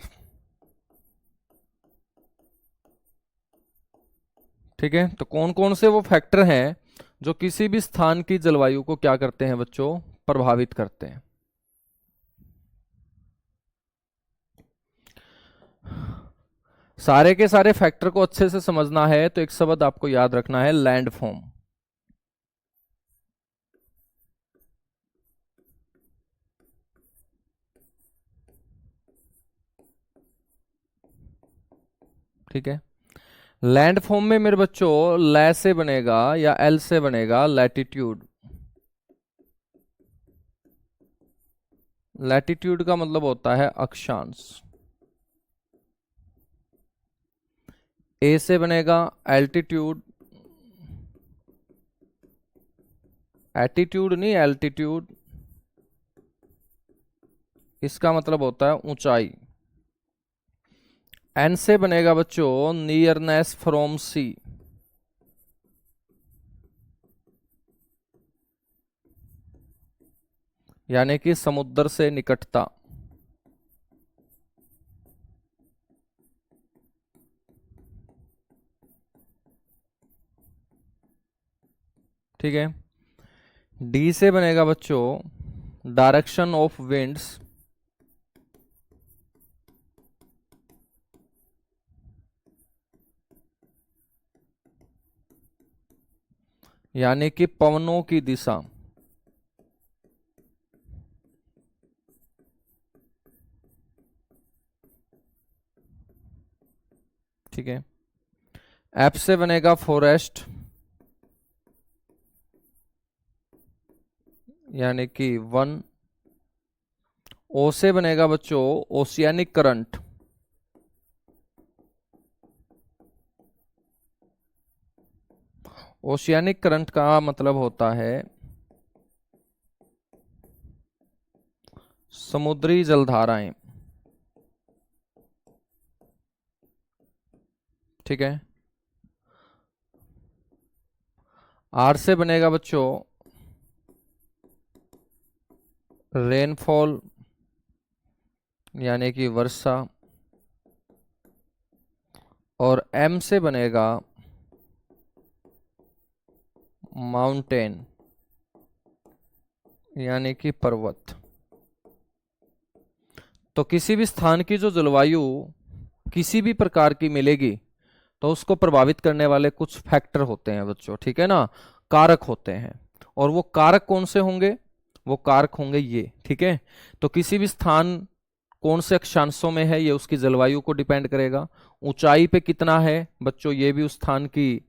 [SPEAKER 1] ठीक है? तो कौन कौन से वो फैक्टर हैं जो किसी भी स्थान की जलवायु को क्या करते हैं बच्चों, प्रभावित करते हैं? सारे के सारे फैक्टर को अच्छे से समझना है तो एक शब्द आपको याद रखना है, लैंडफॉर्म। ठीक है। लैंड फॉर्म में मेरे बच्चों लै से बनेगा या एल से बनेगा लैटिट्यूड। लैटिट्यूड का मतलब होता है अक्षांश। ए से बनेगा एल्टीट्यूड, एटीट्यूड नहीं एल्टीट्यूड, इसका मतलब होता है ऊंचाई। एन से बनेगा बच्चों नियरनेस फ्रॉम सी, यानी कि समुद्र से निकटता। ठीक है। डी से बनेगा बच्चों डायरेक्शन ऑफ विंड्स, यानी कि पवनों की दिशा। ठीक है। एफ से बनेगा फॉरेस्ट, यानी कि वन। ओ से बनेगा बच्चों ओशियानिक करंट, ओशियानिक करंट का मतलब होता है समुद्री जलधाराएं। ठीक है। आर से बनेगा बच्चों रेनफॉल, यानी कि वर्षा। और एम से बनेगा माउंटेन, यानी कि पर्वत। तो किसी भी स्थान की जो जलवायु किसी भी प्रकार की मिलेगी तो उसको प्रभावित करने वाले कुछ फैक्टर होते हैं बच्चों, ठीक है ना, कारक होते हैं। और वो कारक कौन से होंगे? वो कारक होंगे ये, ठीक है। तो किसी भी स्थान कौन से अक्षांशों में है ये उसकी जलवायु को डिपेंड करेगा। ऊंचाई पे कितना है बच्चों ये भी उस स्थान की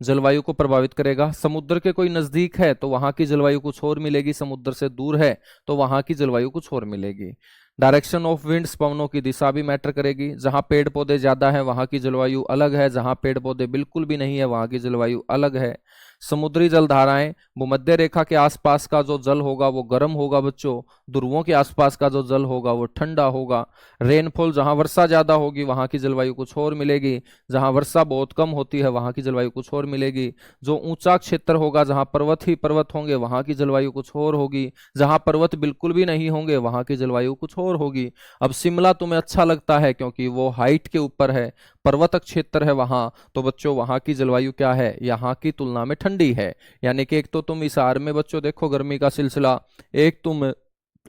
[SPEAKER 1] जलवायु को प्रभावित करेगा। समुद्र के कोई नजदीक है तो वहां की जलवायु कुछ और मिलेगी, समुद्र से दूर है तो वहां की जलवायु कुछ और मिलेगी। डायरेक्शन ऑफ विंड्स, पवनों की दिशा भी मैटर करेगी। जहां पेड़ पौधे ज्यादा है वहां की जलवायु अलग है, जहां पेड़ पौधे बिल्कुल भी नहीं है वहां की जलवायु अलग है। समुद्री जलधाराएं, भूमध्य रेखा के आसपास का जो जल होगा वो गर्म होगा बच्चों, ध्रुवों के आसपास का जो जल होगा वो ठंडा होगा। रेनफॉल, जहां वर्षा ज्यादा होगी वहां की जलवायु कुछ और मिलेगी, जहां वर्षा बहुत कम होती है वहां की जलवायु कुछ और मिलेगी। जो ऊंचा क्षेत्र होगा, जहां पर्वत ही पर्वत होंगे वहां की जलवायु कुछ और होगी, जहां पर्वत बिल्कुल भी नहीं होंगे वहां की जलवायु कुछ और होगी। अब शिमला तुम्हें अच्छा लगता है क्योंकि वो हाइट के ऊपर है, पर्वतक क्षेत्र है वहां, तो बच्चों वहां की जलवायु क्या है, यहाँ की तुलना में ठंडी है। यानी कि एक तो तुम हिसार में बच्चों देखो गर्मी का सिलसिला, एक तुम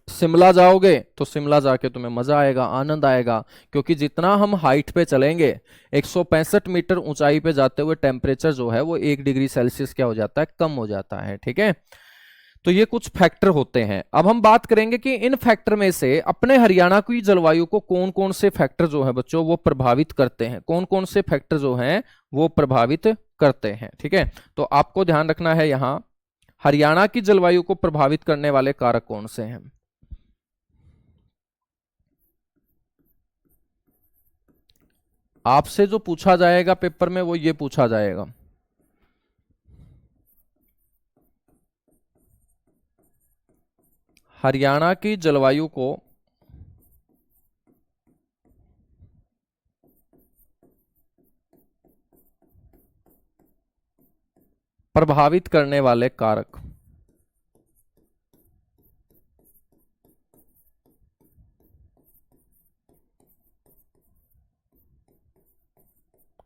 [SPEAKER 1] शिमला जाओगे तो शिमला जाके तुम्हें मजा आएगा, आनंद आएगा, क्योंकि जितना हम हाइट पे चलेंगे 165 मीटर ऊंचाई पे जाते हुए टेम्परेचर जो है वो 1 डिग्री सेल्सियस क्या हो जाता है, कम हो जाता है। ठीक है। तो ये कुछ फैक्टर होते हैं। अब हम बात करेंगे कि इन फैक्टर में से अपने हरियाणा की जलवायु को कौन कौन से फैक्टर जो है बच्चों वो प्रभावित करते हैं, कौन कौन से फैक्टर जो हैं वो प्रभावित करते हैं। ठीक है। तो आपको ध्यान रखना है यहां हरियाणा की जलवायु को प्रभावित करने वाले कारक कौन से हैं। आपसे जो पूछा जाएगा पेपर में वो ये पूछा जाएगा, हरियाणा की जलवायु को प्रभावित करने वाले कारक।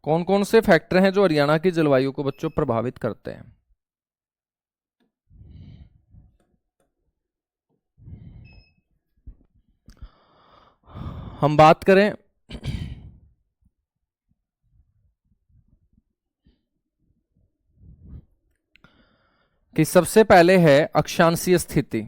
[SPEAKER 1] कौन कौन से फैक्टर हैं जो हरियाणा की जलवायु को बच्चों प्रभावित करते हैं। हम बात करें कि सबसे पहले है अक्षांशीय स्थिति।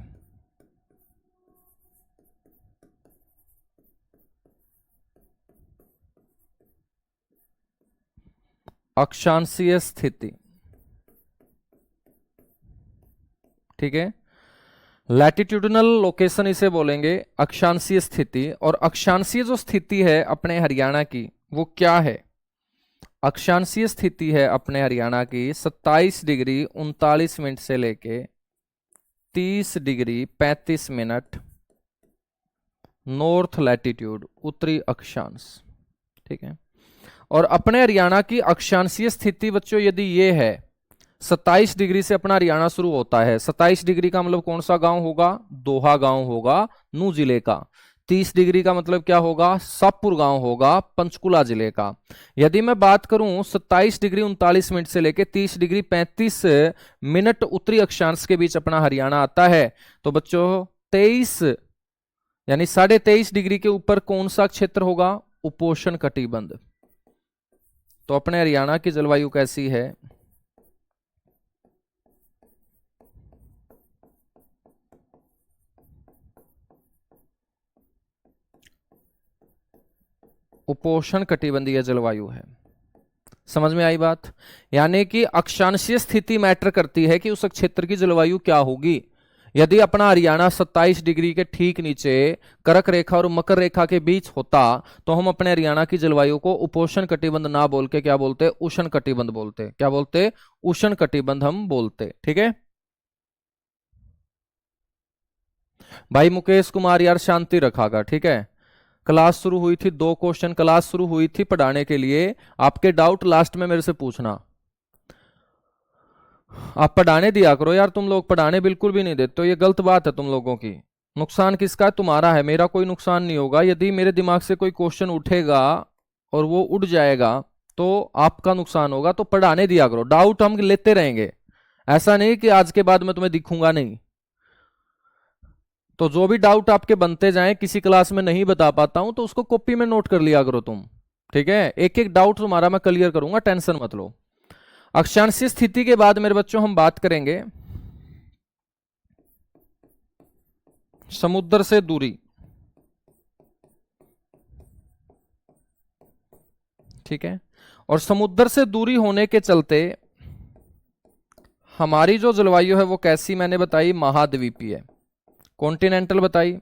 [SPEAKER 1] अक्षांशीय स्थिति, ठीक है। लैटिट्यूडिनल लोकेशन इसे बोलेंगे अक्षांशीय स्थिति। और अक्षांशीय जो स्थिति है अपने हरियाणा की वो क्या है? अक्षांशीय स्थिति है अपने हरियाणा की 27 डिग्री 39 मिनट से लेके 30 डिग्री 35 मिनट नॉर्थ लैटिट्यूड, उत्तरी अक्षांश, ठीक है। और अपने हरियाणा की अक्षांशीय स्थिति बच्चों यदि ये है, 27 डिग्री से अपना हरियाणा शुरू होता है। 27 डिग्री का मतलब कौन सा गांव होगा? दोहा गांव होगा, नू जिले का। 30 डिग्री का मतलब क्या होगा? सापुर गांव होगा, पंचकुला जिले का। यदि मैं बात करूं 27 डिग्री 39 मिनट से लेकर 30 डिग्री 35 मिनट उत्तरी अक्षांश के बीच अपना हरियाणा आता है, तो बच्चों 23 यानी 23.5 डिग्री के ऊपर कौन सा क्षेत्र होगा? उपोष्ण कटिबंध। तो अपने हरियाणा की जलवायु कैसी है? उपोष्ण कटिबंधीय जलवायु है। समझ में आई बात? यानी कि अक्षांशीय स्थिति मैटर करती है कि उस क्षेत्र की जलवायु क्या होगी। यदि अपना हरियाणा 27 डिग्री के ठीक नीचे कर्क रेखा और मकर रेखा के बीच होता, तो हम अपने हरियाणा की जलवायु को उपोष्ण कटिबंध ना बोल के क्या बोलते? उष्ण कटिबंध बोलते। क्या बोलते? उष्ण कटिबंध हम बोलते, ठीक है भाई। मुकेश कुमार यार शांति रखागा, ठीक है। क्लास शुरू हुई थी, 2 क्वेश्चन क्लास शुरू हुई थी पढ़ाने के लिए। आपके डाउट लास्ट में मेरे से पूछना। आप पढ़ाने दिया करो यार, तुम लोग पढ़ाने बिल्कुल भी नहीं देते तो ये गलत बात है तुम लोगों की। नुकसान किसका है? तुम्हारा है, मेरा कोई नुकसान नहीं होगा। यदि मेरे दिमाग से कोई क्वेश्चन उठेगा और वो उड़ जाएगा तो आपका नुकसान होगा। तो पढ़ाने दिया करो, डाउट हम लेते रहेंगे। ऐसा नहीं कि आज के बाद मैं तुम्हें दिखूंगा नहीं। तो जो भी डाउट आपके बनते जाएं, किसी क्लास में नहीं बता पाता हूं तो उसको कॉपी में नोट कर लिया करो तुम, ठीक है। एक एक डाउट तुम्हारा मैं क्लियर करूंगा, टेंशन मत लो। अक्षांशीय स्थिति के बाद मेरे बच्चों हम बात करेंगे समुद्र से दूरी, ठीक है। और समुद्र से दूरी होने के चलते हमारी जो जलवायु है वो कैसी मैंने बताई? महाद्वीपीय, कॉन्टिनेंटल बताई।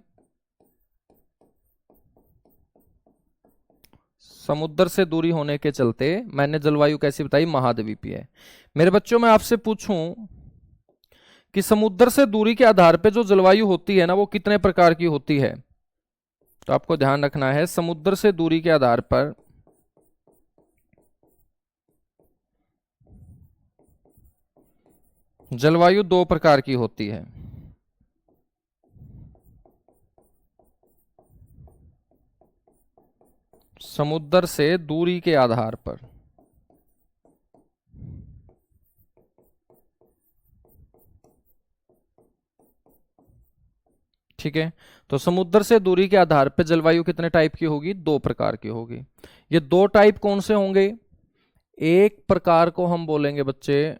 [SPEAKER 1] समुद्र से दूरी होने के चलते मैंने जलवायु कैसी बताई? महाद्वीपीय। मेरे बच्चों मैं आपसे पूछूं कि समुद्र से दूरी के आधार पे जो जलवायु होती है ना वो कितने प्रकार की होती है? तो आपको ध्यान रखना है, समुद्र से दूरी के आधार पर जलवायु 2 प्रकार की होती है। समुद्र से दूरी के आधार पर, ठीक है। तो समुद्र से दूरी के आधार पर जलवायु कितने टाइप की होगी? 2 प्रकार की होगी। ये 2 टाइप कौन से होंगे? एक प्रकार को हम बोलेंगे बच्चे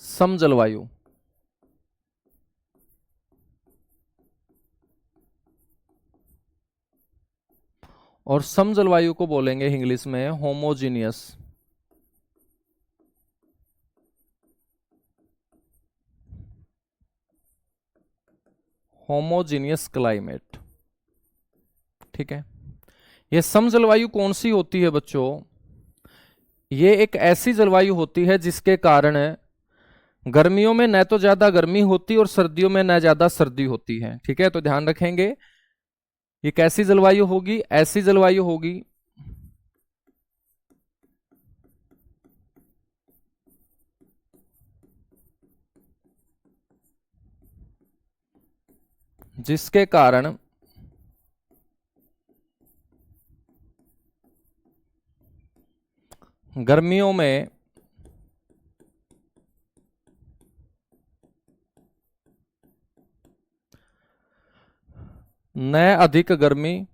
[SPEAKER 1] सम जलवायु, और सम जलवायु को बोलेंगे इंग्लिश में होमोजीनियस, होमोजीनियस क्लाइमेट, ठीक है। ये सम जलवायु कौन सी होती है बच्चों? ये एक ऐसी जलवायु होती है जिसके कारण गर्मियों में न तो ज्यादा गर्मी होती और सर्दियों में न ज्यादा सर्दी होती है, ठीक है। तो ध्यान रखेंगे ये कैसी जलवायु होगी? ऐसी जलवायु होगी जिसके कारण गर्मियों में न अधिक गर्मी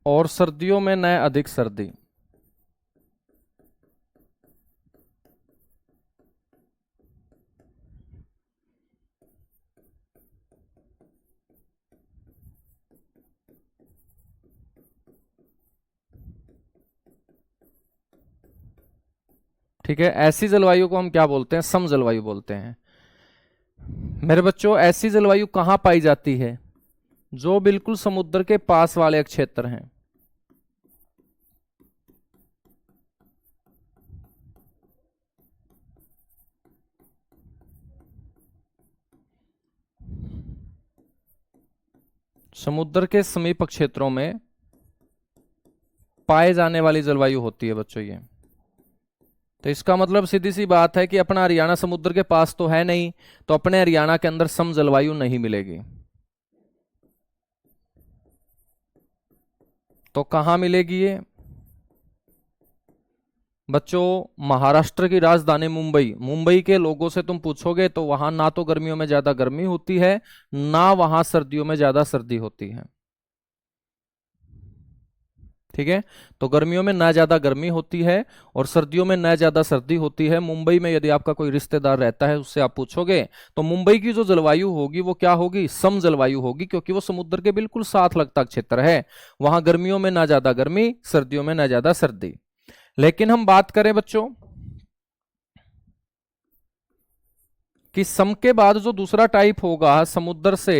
[SPEAKER 1] और सर्दियों में न अधिक सर्दी। ठीक है, ऐसी जलवायु को हम क्या बोलते हैं? सम जलवायु बोलते हैं। मेरे बच्चों, ऐसी जलवायु कहाँ पाई जाती है? जो बिल्कुल समुद्र के पास वाले क्षेत्र हैं। समुद्र के समीप क्षेत्रों में पाए जाने वाली जलवायु होती है बच्चों ये। तो इसका मतलब सीधी सी बात है कि अपना हरियाणा समुद्र के पास तो है नहीं, तो अपने हरियाणा के अंदर सम जलवायु नहीं मिलेगी। तो कहां मिलेगी ये बच्चों? महाराष्ट्र की राजधानी मुंबई, मुंबई के लोगों से तुम पूछोगे तो वहां ना तो गर्मियों में ज्यादा गर्मी होती है, ना वहां सर्दियों में ज्यादा सर्दी होती है। ठीक है, तो गर्मियों में ना ज्यादा गर्मी होती है और सर्दियों में ना ज्यादा सर्दी होती है। मुंबई में यदि आपका कोई रिश्तेदार रहता है, उससे आप पूछोगे तो मुंबई की जो जलवायु होगी वो क्या होगी? सम जलवायु होगी, क्योंकि वो समुद्र के बिल्कुल साथ लगता क्षेत्र है। वहां गर्मियों में ना ज्यादा गर्मी, सर्दियों में ना ज्यादा सर्दी। लेकिन हम बात करें बच्चों कि सम के बाद जो दूसरा टाइप होगा समुद्र से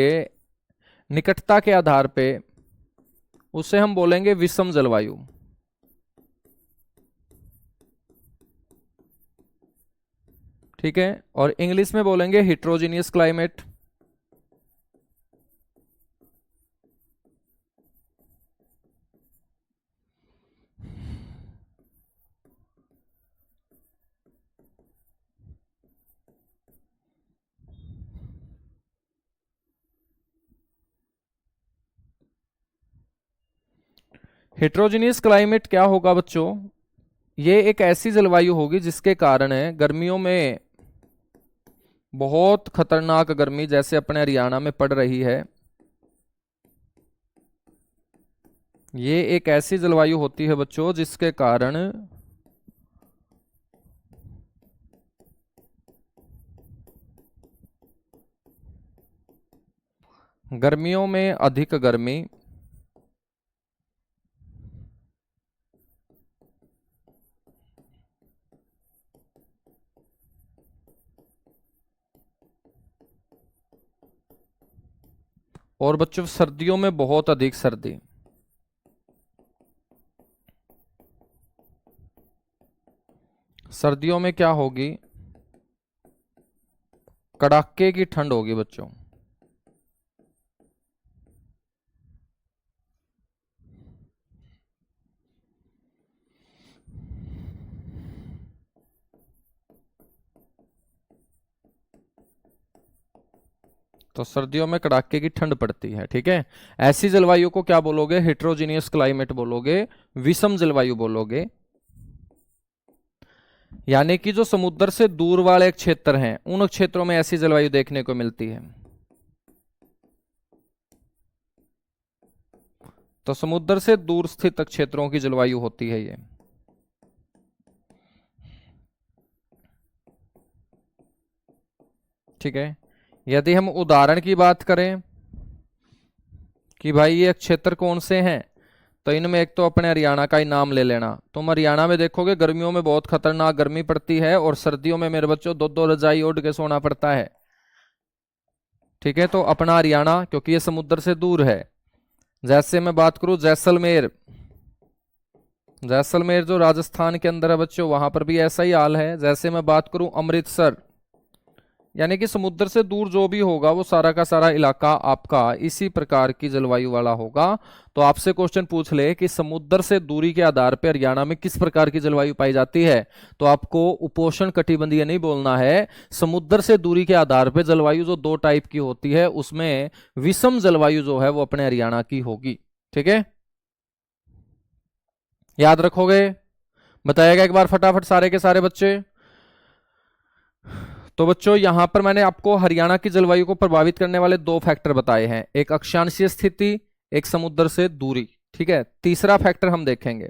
[SPEAKER 1] निकटता के आधार पे, उसे हम बोलेंगे विषम जलवायु। ठीक है, और इंग्लिश में बोलेंगे हिट्रोजीनियस क्लाइमेट। हेट्रोजीनियस क्लाइमेट क्या होगा बच्चों? ये एक ऐसी जलवायु होगी जिसके कारण गर्मियों में बहुत खतरनाक गर्मी जैसे अपने हरियाणा में पड़ रही है, ये एक ऐसी जलवायु होती है बच्चों जिसके कारण गर्मियों में अधिक गर्मी और बच्चों सर्दियों में बहुत अधिक सर्दी। सर्दियों में क्या होगी? कड़ाके की ठंड होगी बच्चों। तो सर्दियों में कड़ाके की ठंड पड़ती है। ठीक है, ऐसी जलवायु को क्या बोलोगे? हेट्रोजीनियस क्लाइमेट बोलोगे, विषम जलवायु बोलोगे। यानी कि जो समुद्र से दूर वाले क्षेत्र हैं उन क्षेत्रों में ऐसी जलवायु देखने को मिलती है। तो समुद्र से दूर स्थित क्षेत्रों की जलवायु होती है ये। ठीक है, यदि हम उदाहरण की बात करें कि भाई ये क्षेत्र कौन से हैं, तो इनमें एक तो अपने हरियाणा का ही नाम ले लेना। तुम हरियाणा में देखोगे गर्मियों में बहुत खतरनाक गर्मी पड़ती है और सर्दियों में मेरे बच्चों दो दो रजाई ओढ़ के सोना पड़ता है। ठीक है, तो अपना हरियाणा क्योंकि ये समुद्र से दूर है। जैसे मैं बात करूं जैसलमेर, जैसलमेर जो राजस्थान के अंदर है बच्चों, वहां पर भी ऐसा ही हाल है। जैसे मैं बात करूं अमृतसर, यानी कि समुद्र से दूर जो भी होगा वो सारा का सारा इलाका आपका इसी प्रकार की जलवायु वाला होगा। तो आपसे क्वेश्चन पूछ ले कि समुद्र से दूरी के आधार पर हरियाणा में किस प्रकार की जलवायु पाई जाती है, तो आपको उपोष्ण कटिबंधीय नहीं बोलना है। समुद्र से दूरी के आधार पर जलवायु जो दो टाइप की होती है उसमें विषम जलवायु जो है वो अपने हरियाणा की होगी। ठीक है, याद रखोगे? बताएगा एक बार फटाफट सारे के सारे बच्चे। तो बच्चों यहां पर मैंने आपको हरियाणा की जलवायु को प्रभावित करने वाले दो फैक्टर बताए हैं, एक अक्षांशीय स्थिति, एक समुद्र से दूरी। ठीक है, तीसरा फैक्टर हम देखेंगे।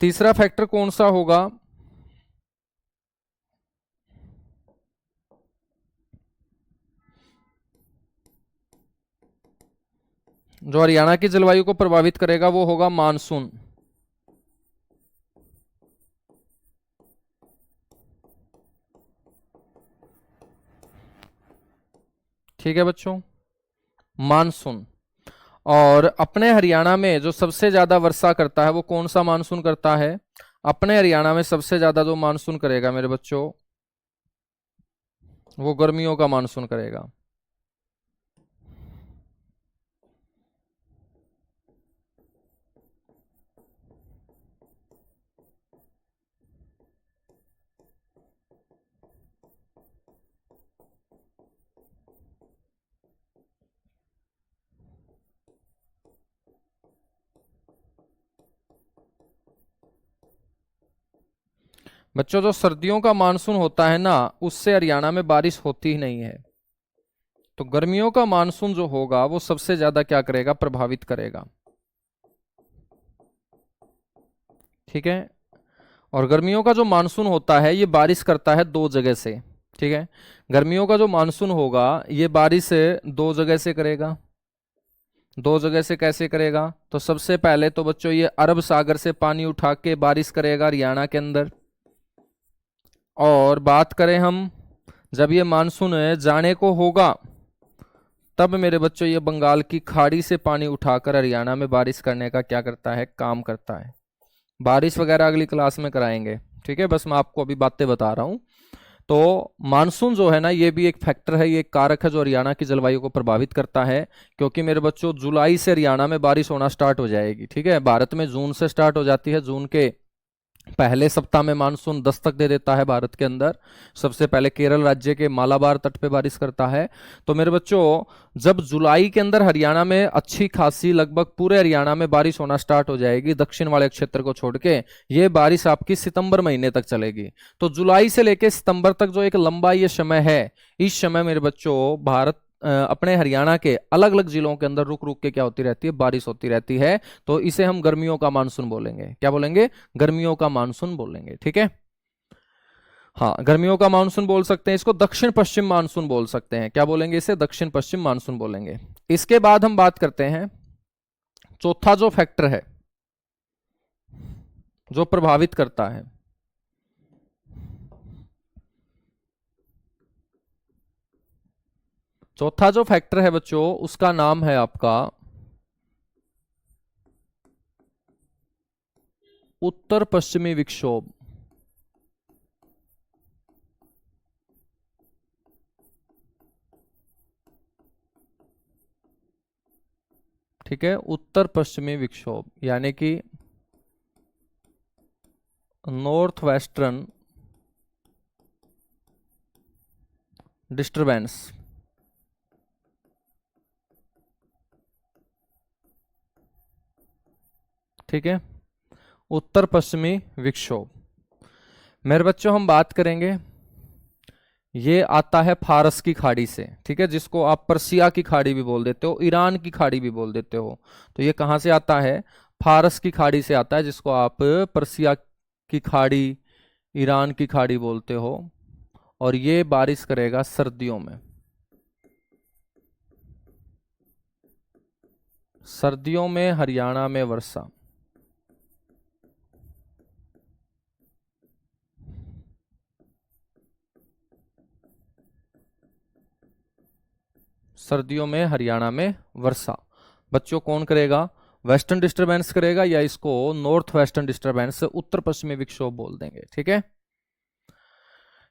[SPEAKER 1] तीसरा फैक्टर कौन सा होगा? जो हरियाणा की जलवायु को प्रभावित करेगा वो होगा मानसून। ठीक है बच्चों, मानसून। और अपने हरियाणा में जो सबसे ज्यादा वर्षा करता है वो कौन सा मानसून करता है? अपने हरियाणा में सबसे ज्यादा जो मानसून करेगा मेरे बच्चों, वो गर्मियों का मानसून करेगा। बच्चों जो सर्दियों का मानसून होता है ना, उससे हरियाणा में बारिश होती ही नहीं है। तो गर्मियों का मानसून जो होगा वो सबसे ज्यादा क्या करेगा? प्रभावित करेगा। ठीक है। और गर्मियों का जो मानसून होता है ये बारिश करता है दो जगह से। ठीक है। गर्मियों का जो मानसून होगा ये बारिश दो जगह से करेगा। दो जगह से कैसे करेगा? तो सबसे पहले तो बच्चों ये अरब सागर से पानी उठा के बारिश करेगा हरियाणा के अंदर। और बात करें हम, जब ये मानसून जाने को होगा तब मेरे बच्चों ये बंगाल की खाड़ी से पानी उठाकर हरियाणा में बारिश करने का क्या करता है? काम करता है। बारिश वगैरह अगली क्लास में कराएंगे। ठीक है, बस मैं आपको अभी बातें बता रहा हूं। तो मानसून जो है ना, ये भी एक फैक्टर है, ये एक कारक है जो हरियाणा की जलवायु को प्रभावित करता है। क्योंकि मेरे बच्चों जुलाई से हरियाणा में बारिश होना स्टार्ट हो जाएगी। ठीक है, भारत में जून से स्टार्ट हो जाती है। जून के पहले सप्ताह में मानसून दस्तक दे देता है भारत के अंदर। सबसे पहले केरल राज्य के मालाबार तट पे बारिश करता है। तो मेरे बच्चों जब जुलाई के अंदर हरियाणा में अच्छी खासी लगभग पूरे हरियाणा में बारिश होना स्टार्ट हो जाएगी, दक्षिण वाले क्षेत्र को छोड़ के, ये बारिश आपकी सितंबर महीने तक चलेगी। तो जुलाई से लेकर सितंबर तक जो एक लंबा ये समय है, इस समय मेरे बच्चों भारत अपने हरियाणा के अलग अलग जिलों के अंदर रुक रुक के क्या होती रहती है? बारिश होती रहती है। तो इसे हम गर्मियों का मानसून बोलेंगे। क्या बोलेंगे? गर्मियों का मानसून बोलेंगे। ठीक है, हाँ, गर्मियों का मानसून बोल सकते हैं। इसको दक्षिण पश्चिम मानसून बोल सकते हैं। क्या बोलेंगे? इसे दक्षिण पश्चिम मानसून बोलेंगे। इसके बाद हम बात करते हैं चौथा जो फैक्टर है जो प्रभावित करता है, चौथा जो फैक्टर है बच्चों, उसका नाम है आपका उत्तर पश्चिमी विक्षोभ। ठीक है, उत्तर पश्चिमी विक्षोभ यानी कि नॉर्थ वेस्टर्न डिस्टरबेंस। ठीक है, उत्तर पश्चिमी विक्षोभ। मेरे बच्चों हम बात करेंगे, ये आता है फारस की खाड़ी से। ठीक है, जिसको आप पर्सिया की खाड़ी भी बोल देते हो, ईरान की खाड़ी भी बोल देते हो। तो ये कहां से आता है? फारस की खाड़ी से आता है, जिसको आप पर्सिया की खाड़ी, ईरान की खाड़ी बोलते हो। और ये बारिश करेगा सर्दियों में। सर्दियों में हरियाणा में वर्षा। सर्दियों में हरियाणा में वर्षा बच्चों कौन करेगा? वेस्टर्न डिस्टरबेंस करेगा, या इसको नॉर्थ वेस्टर्न डिस्टरबेंस, उत्तर पश्चिमी विक्षोभ बोल देंगे। ठीक है,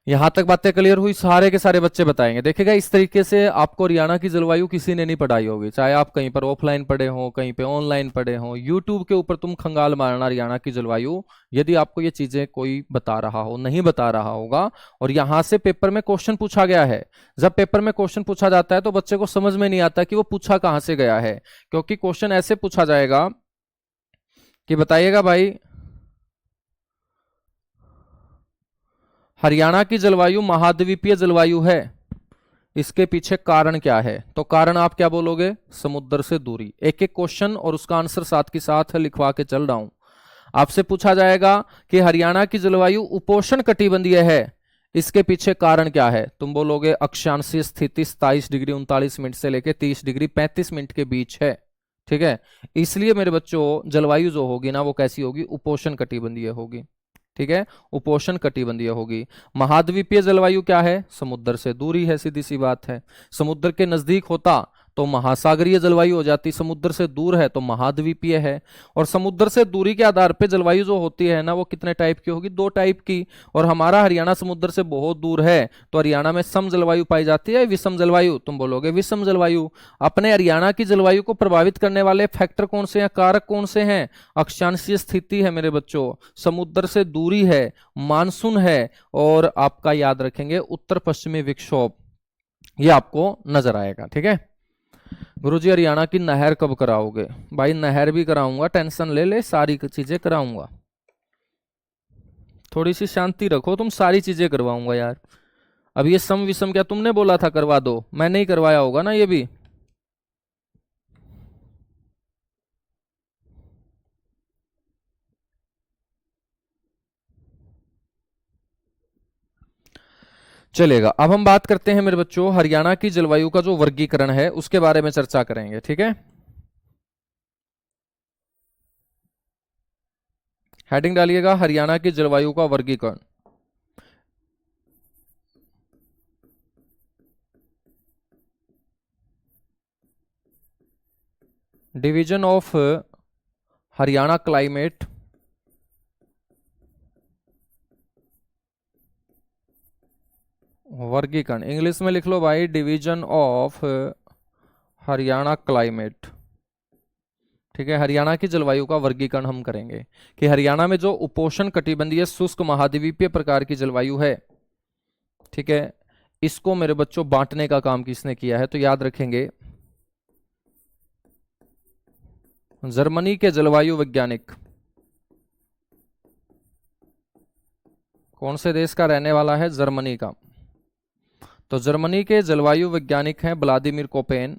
[SPEAKER 1] यहां तक बातें क्लियर हुई? सारे के सारे बच्चे बताएंगे। देखिएगा, इस तरीके से आपको हरियाणा की जलवायु किसी ने नहीं पढ़ाई होगी, चाहे आप कहीं पर ऑफलाइन पढ़े हो, कहीं पे ऑनलाइन पढ़े हो, यूट्यूब के ऊपर तुम खंगाल मारना हरियाणा की जलवायु। यदि आपको ये चीजें कोई बता रहा हो, नहीं बता रहा होगा, और यहां से पेपर में क्वेश्चन पूछा गया है, जब पेपर में क्वेश्चन पूछा जाता है तो बच्चे को समझ में नहीं आता कि वो पूछा कहां से गया है। क्योंकि क्वेश्चन ऐसे पूछा जाएगा कि बताइएगा भाई, हरियाणा की जलवायु महाद्वीपीय जलवायु है, इसके पीछे कारण क्या है? तो कारण आप क्या बोलोगे? समुद्र से दूरी। एक एक क्वेश्चन और उसका आंसर साथ के साथ लिखवा के चल रहा हूं। आपसे पूछा जाएगा कि हरियाणा की जलवायु उपोष्ण कटिबंधीय है, इसके पीछे कारण क्या है? तुम बोलोगे अक्षांशीय स्थिति 27 डिग्री 39 मिनट से लेकर 30 डिग्री 35 मिनट के बीच है। ठीक है, इसलिए मेरे बच्चों जलवायु जो होगी ना वो कैसी होगी? उपोष्ण कटिबंधीय होगी। ठीक है, उपोष्ण कटिबंधीय होगी। महाद्वीपीय जलवायु क्या है? समुद्र से दूरी है, सीधी सी बात है। समुद्र के नजदीक होता तो महासागरीय जलवायु हो जाती, समुद्र से दूर है तो महाद्वीपीय है। और समुद्र से दूरी के आधार पे जलवायु जो होती है ना, वो कितने टाइप की होगी? 2 टाइप की। और हमारा हरियाणा समुद्र से बहुत दूर है, तो हरियाणा में सम जलवायु पाई जाती है, विषम जलवायु? तुम बोलोगे विषम जलवायु। अपने हरियाणा की जलवायु को प्रभावित करने वाले फैक्टर कौन से हैं, कारक कौन से हैं? अक्षांशीय स्थिति है मेरे बच्चों, समुद्र से दूरी है, मानसून है, और आपका याद रखेंगे उत्तर पश्चिमी विक्षोभ, ये आपको नजर आएगा। ठीक है गुरुजी, हरियाणा की नहर कब कराओगे? भाई नहर भी कराऊंगा, टेंशन ले ले, सारी चीजें कराऊंगा। थोड़ी सी शांति रखो, तुम सारी चीजें करवाऊंगा यार। अब ये सम विषम क्या तुमने बोला था करवा दो? मैंने ही करवाया होगा ना ये भी। चलेगा, अब हम बात करते हैं मेरे बच्चों हरियाणा की जलवायु का जो वर्गीकरण है उसके बारे में चर्चा करेंगे। ठीक है, हेडिंग डालिएगा हरियाणा की जलवायु का वर्गीकरण। डिवीजन ऑफ हरियाणा क्लाइमेट वर्गीकरण, इंग्लिश में लिख लो भाई, डिवीजन ऑफ हरियाणा क्लाइमेट। ठीक है, हरियाणा की जलवायु का वर्गीकरण हम करेंगे कि हरियाणा में जो उपोष्ण कटिबंधीय शुष्क महाद्वीपीय प्रकार की जलवायु है, ठीक है, इसको मेरे बच्चों बांटने का काम किसने किया है? तो याद रखेंगे जर्मनी के जलवायु वैज्ञानिक। कौन से देश का रहने वाला है? जर्मनी का। तो जर्मनी के जलवायु वैज्ञानिक हैं व्लादिमीर कोपेन।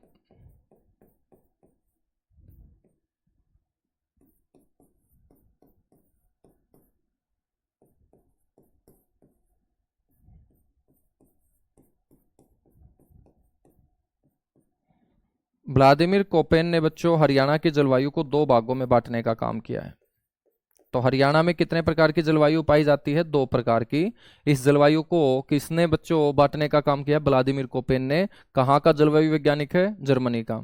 [SPEAKER 1] व्लादिमीर कोपेन ने बच्चों हरियाणा की जलवायु को 2 भागों में बांटने का काम किया है। तो हरियाणा में कितने प्रकार की जलवायु पाई जाती है? 2 प्रकार की। इस जलवायु को किसने बच्चों बांटने का काम किया? व्लादिमीर कोपेन ने। कहाँ का जलवायु वैज्ञानिक है? जर्मनी का।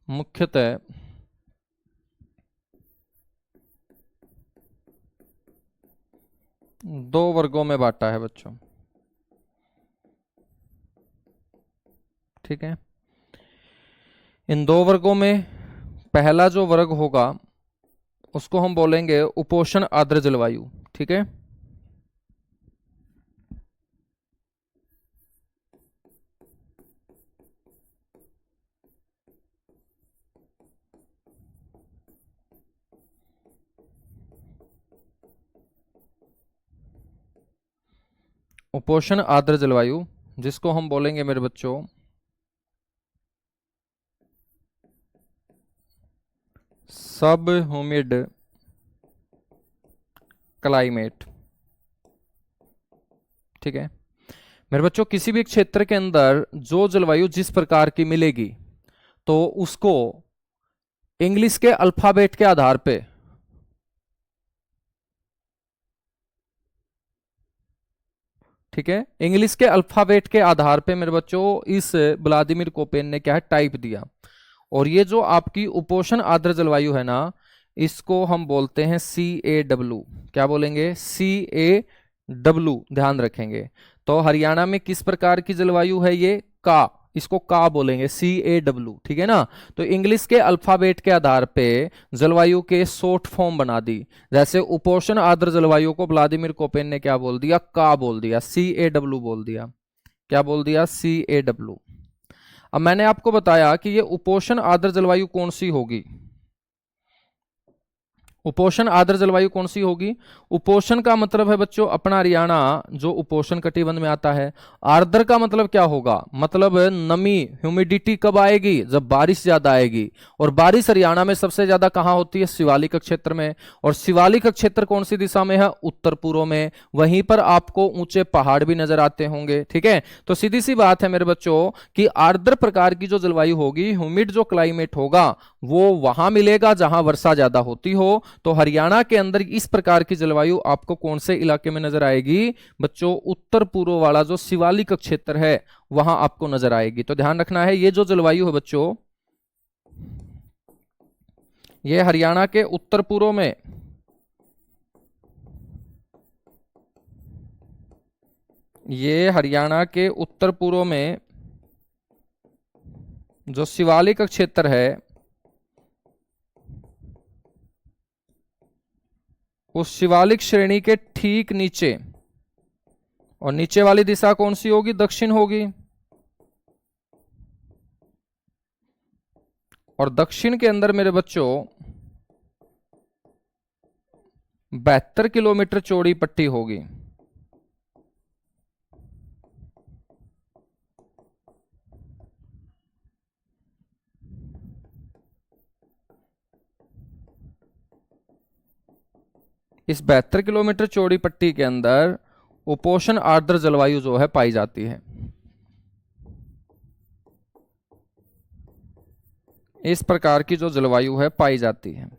[SPEAKER 1] मुख्यतः 2 वर्गों में बांटा है बच्चों। ठीक है, इन 2 वर्गों में पहला जो वर्ग होगा उसको हम बोलेंगे उपोष्ण आर्द्र जलवायु। ठीक है, उपोष्ण आर्द्र जलवायु जिसको हम बोलेंगे मेरे बच्चों सब ह्यूमिड क्लाइमेट। ठीक है मेरे बच्चों, किसी भी क्षेत्र के अंदर जो जलवायु जिस प्रकार की मिलेगी तो उसको इंग्लिश के अल्फाबेट के आधार पे ठीक है, इंग्लिश के अल्फाबेट के आधार पे मेरे बच्चों इस व्लादिमीर कोपेन ने क्या है टाइप दिया। और ये जो आपकी उपोष्ण आर्द्र जलवायु है ना, इसको हम बोलते हैं CAW। क्या बोलेंगे? CAW, ध्यान रखेंगे। तो हरियाणा में किस प्रकार की जलवायु है? ये का, इसको का बोलेंगे, CAW। ठीक है ना, तो इंग्लिश के अल्फाबेट के आधार पे जलवायु के शॉर्ट फॉर्म बना दी। जैसे उपोष्ण आर्द्र जलवायु को व्लादिमीर कोपेन ने क्या बोल दिया? का बोल दिया, CAW बोल दिया। क्या बोल दिया? CAW। अब मैंने आपको बताया कि ये उपोष्ण आर्द्र जलवायु कौन सी होगी? उपोषण आर्द्र जलवायु कौन सी होगी? उपोषण का मतलब है बच्चों अपना हरियाणा जो उपोषण कटिबंध में आता है। आर्द्र का मतलब क्या होगा? मतलब नमी, ह्यूमिडिटी कब आएगी? जब बारिश ज्यादा आएगी। और बारिश हरियाणा में सबसे ज्यादा कहाँ होती है? शिवालिक क्षेत्र में। और शिवालिक क्षेत्र कौन सी दिशा में है? उत्तर पूर्व में। वहीं पर आपको ऊंचे पहाड़ भी नजर आते होंगे। ठीक है, तो सीधी सी बात है मेरे बच्चों कि आर्द्र प्रकार की जो जलवायु होगी, ह्यूमिड जो क्लाइमेट होगा, वो वहां मिलेगा जहां वर्षा ज्यादा होती हो। तो हरियाणा के अंदर इस प्रकार की जलवायु आपको कौन से इलाके में नजर आएगी? बच्चों उत्तर पूर्व वाला जो शिवालिक क्षेत्र है वहां आपको नजर आएगी। तो ध्यान रखना है, ये जो जलवायु है बच्चों, ये हरियाणा के उत्तर पूर्व में, ये हरियाणा के उत्तर पूर्व में जो शिवालिक क्षेत्र है, उस शिवालिक श्रेणी के ठीक नीचे, और नीचे वाली दिशा कौन सी होगी? दक्षिण होगी। और दक्षिण के अंदर मेरे बच्चों 72 किलोमीटर चौड़ी पट्टी होगी। इस 72 किलोमीटर चौड़ी पट्टी के अंदर उपोषण आर्द्र जलवायु जो है पाई जाती है। इस प्रकार की जो जलवायु है पाई जाती है।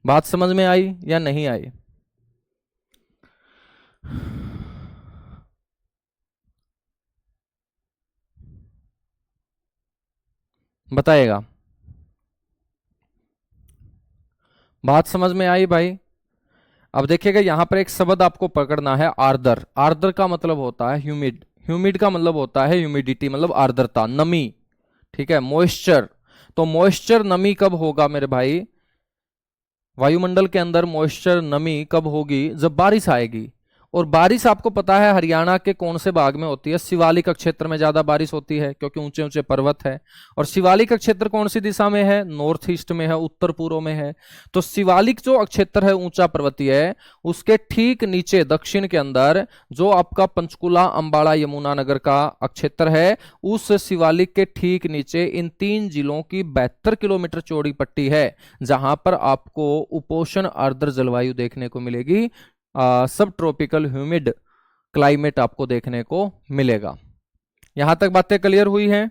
[SPEAKER 1] बात समझ में आई या नहीं आई? बताइएगा। बात समझ में आई भाई? अब देखिएगा यहां पर एक शब्द आपको पकड़ना है, आर्द्र। आर्द्र का मतलब होता है ह्यूमिड, ह्यूमिड का मतलब होता है ह्यूमिडिटी, मतलब आर्द्रता, नमी। ठीक है, मॉइस्चर। तो मॉइस्चर नमी कब होगा मेरे भाई? वायुमंडल के अंदर मॉइस्चर नमी कब होगी? जब बारिश आएगी। और बारिश आपको पता है हरियाणा के कौन से भाग में होती है? शिवालिक क्षेत्र में ज्यादा बारिश होती है, क्योंकि ऊंचे ऊंचे पर्वत है। और शिवालिक क्षेत्र कौन सी दिशा में है? नॉर्थ ईस्ट में है, उत्तर पूर्व में है। तो शिवालिक जो क्षेत्र है ऊंचा पर्वतीय है, उसके ठीक नीचे दक्षिण के अंदर जो आपका पंचकुला, अंबाला, यमुनानगर का क्षेत्र है, उस शिवालिक के ठीक नीचे इन 3 जिलों की 72 किलोमीटर चौड़ी पट्टी है, जहां पर आपको उपोषण आर्द्र जलवायु देखने को मिलेगी। सब ट्रॉपिकल ह्यूमिड क्लाइमेट आपको देखने को मिलेगा। यहां तक बातें क्लियर हुई हैं?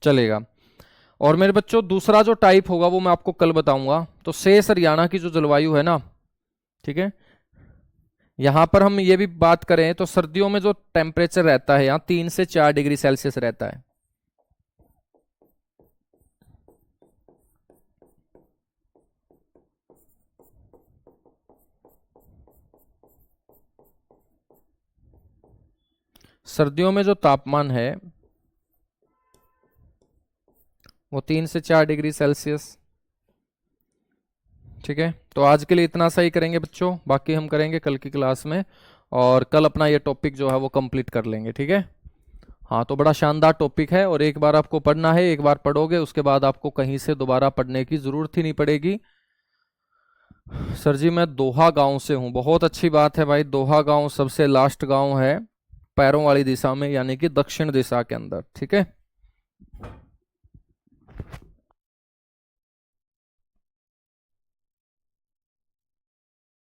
[SPEAKER 1] चलेगा। और मेरे बच्चों दूसरा जो टाइप होगा वो मैं आपको कल बताऊंगा। तो शेष हरियाणा की जो जलवायु है ना, ठीक है, यहां पर हम ये भी बात करें तो सर्दियों में जो टेम्परेचर रहता है यहाँ 3 से 4 डिग्री सेल्सियस रहता है। सर्दियों में जो तापमान है वो 3 से 4 डिग्री सेल्सियस। ठीक है, तो आज के लिए इतना सही करेंगे बच्चों, बाकी हम करेंगे कल की क्लास में। और कल अपना ये टॉपिक जो है वो कंप्लीट कर लेंगे। ठीक है, हाँ, तो बड़ा शानदार टॉपिक है और एक बार आपको पढ़ना है, एक बार पढ़ोगे उसके बाद आपको कहीं से दोबारा पढ़ने की जरूरत ही नहीं पड़ेगी। सर जी मैं दोहा गांव से हूँ, बहुत अच्छी बात है भाई। दोहा गांव सबसे लास्ट गांव है पैरों वाली दिशा में, यानी कि दक्षिण दिशा के अंदर। ठीक है।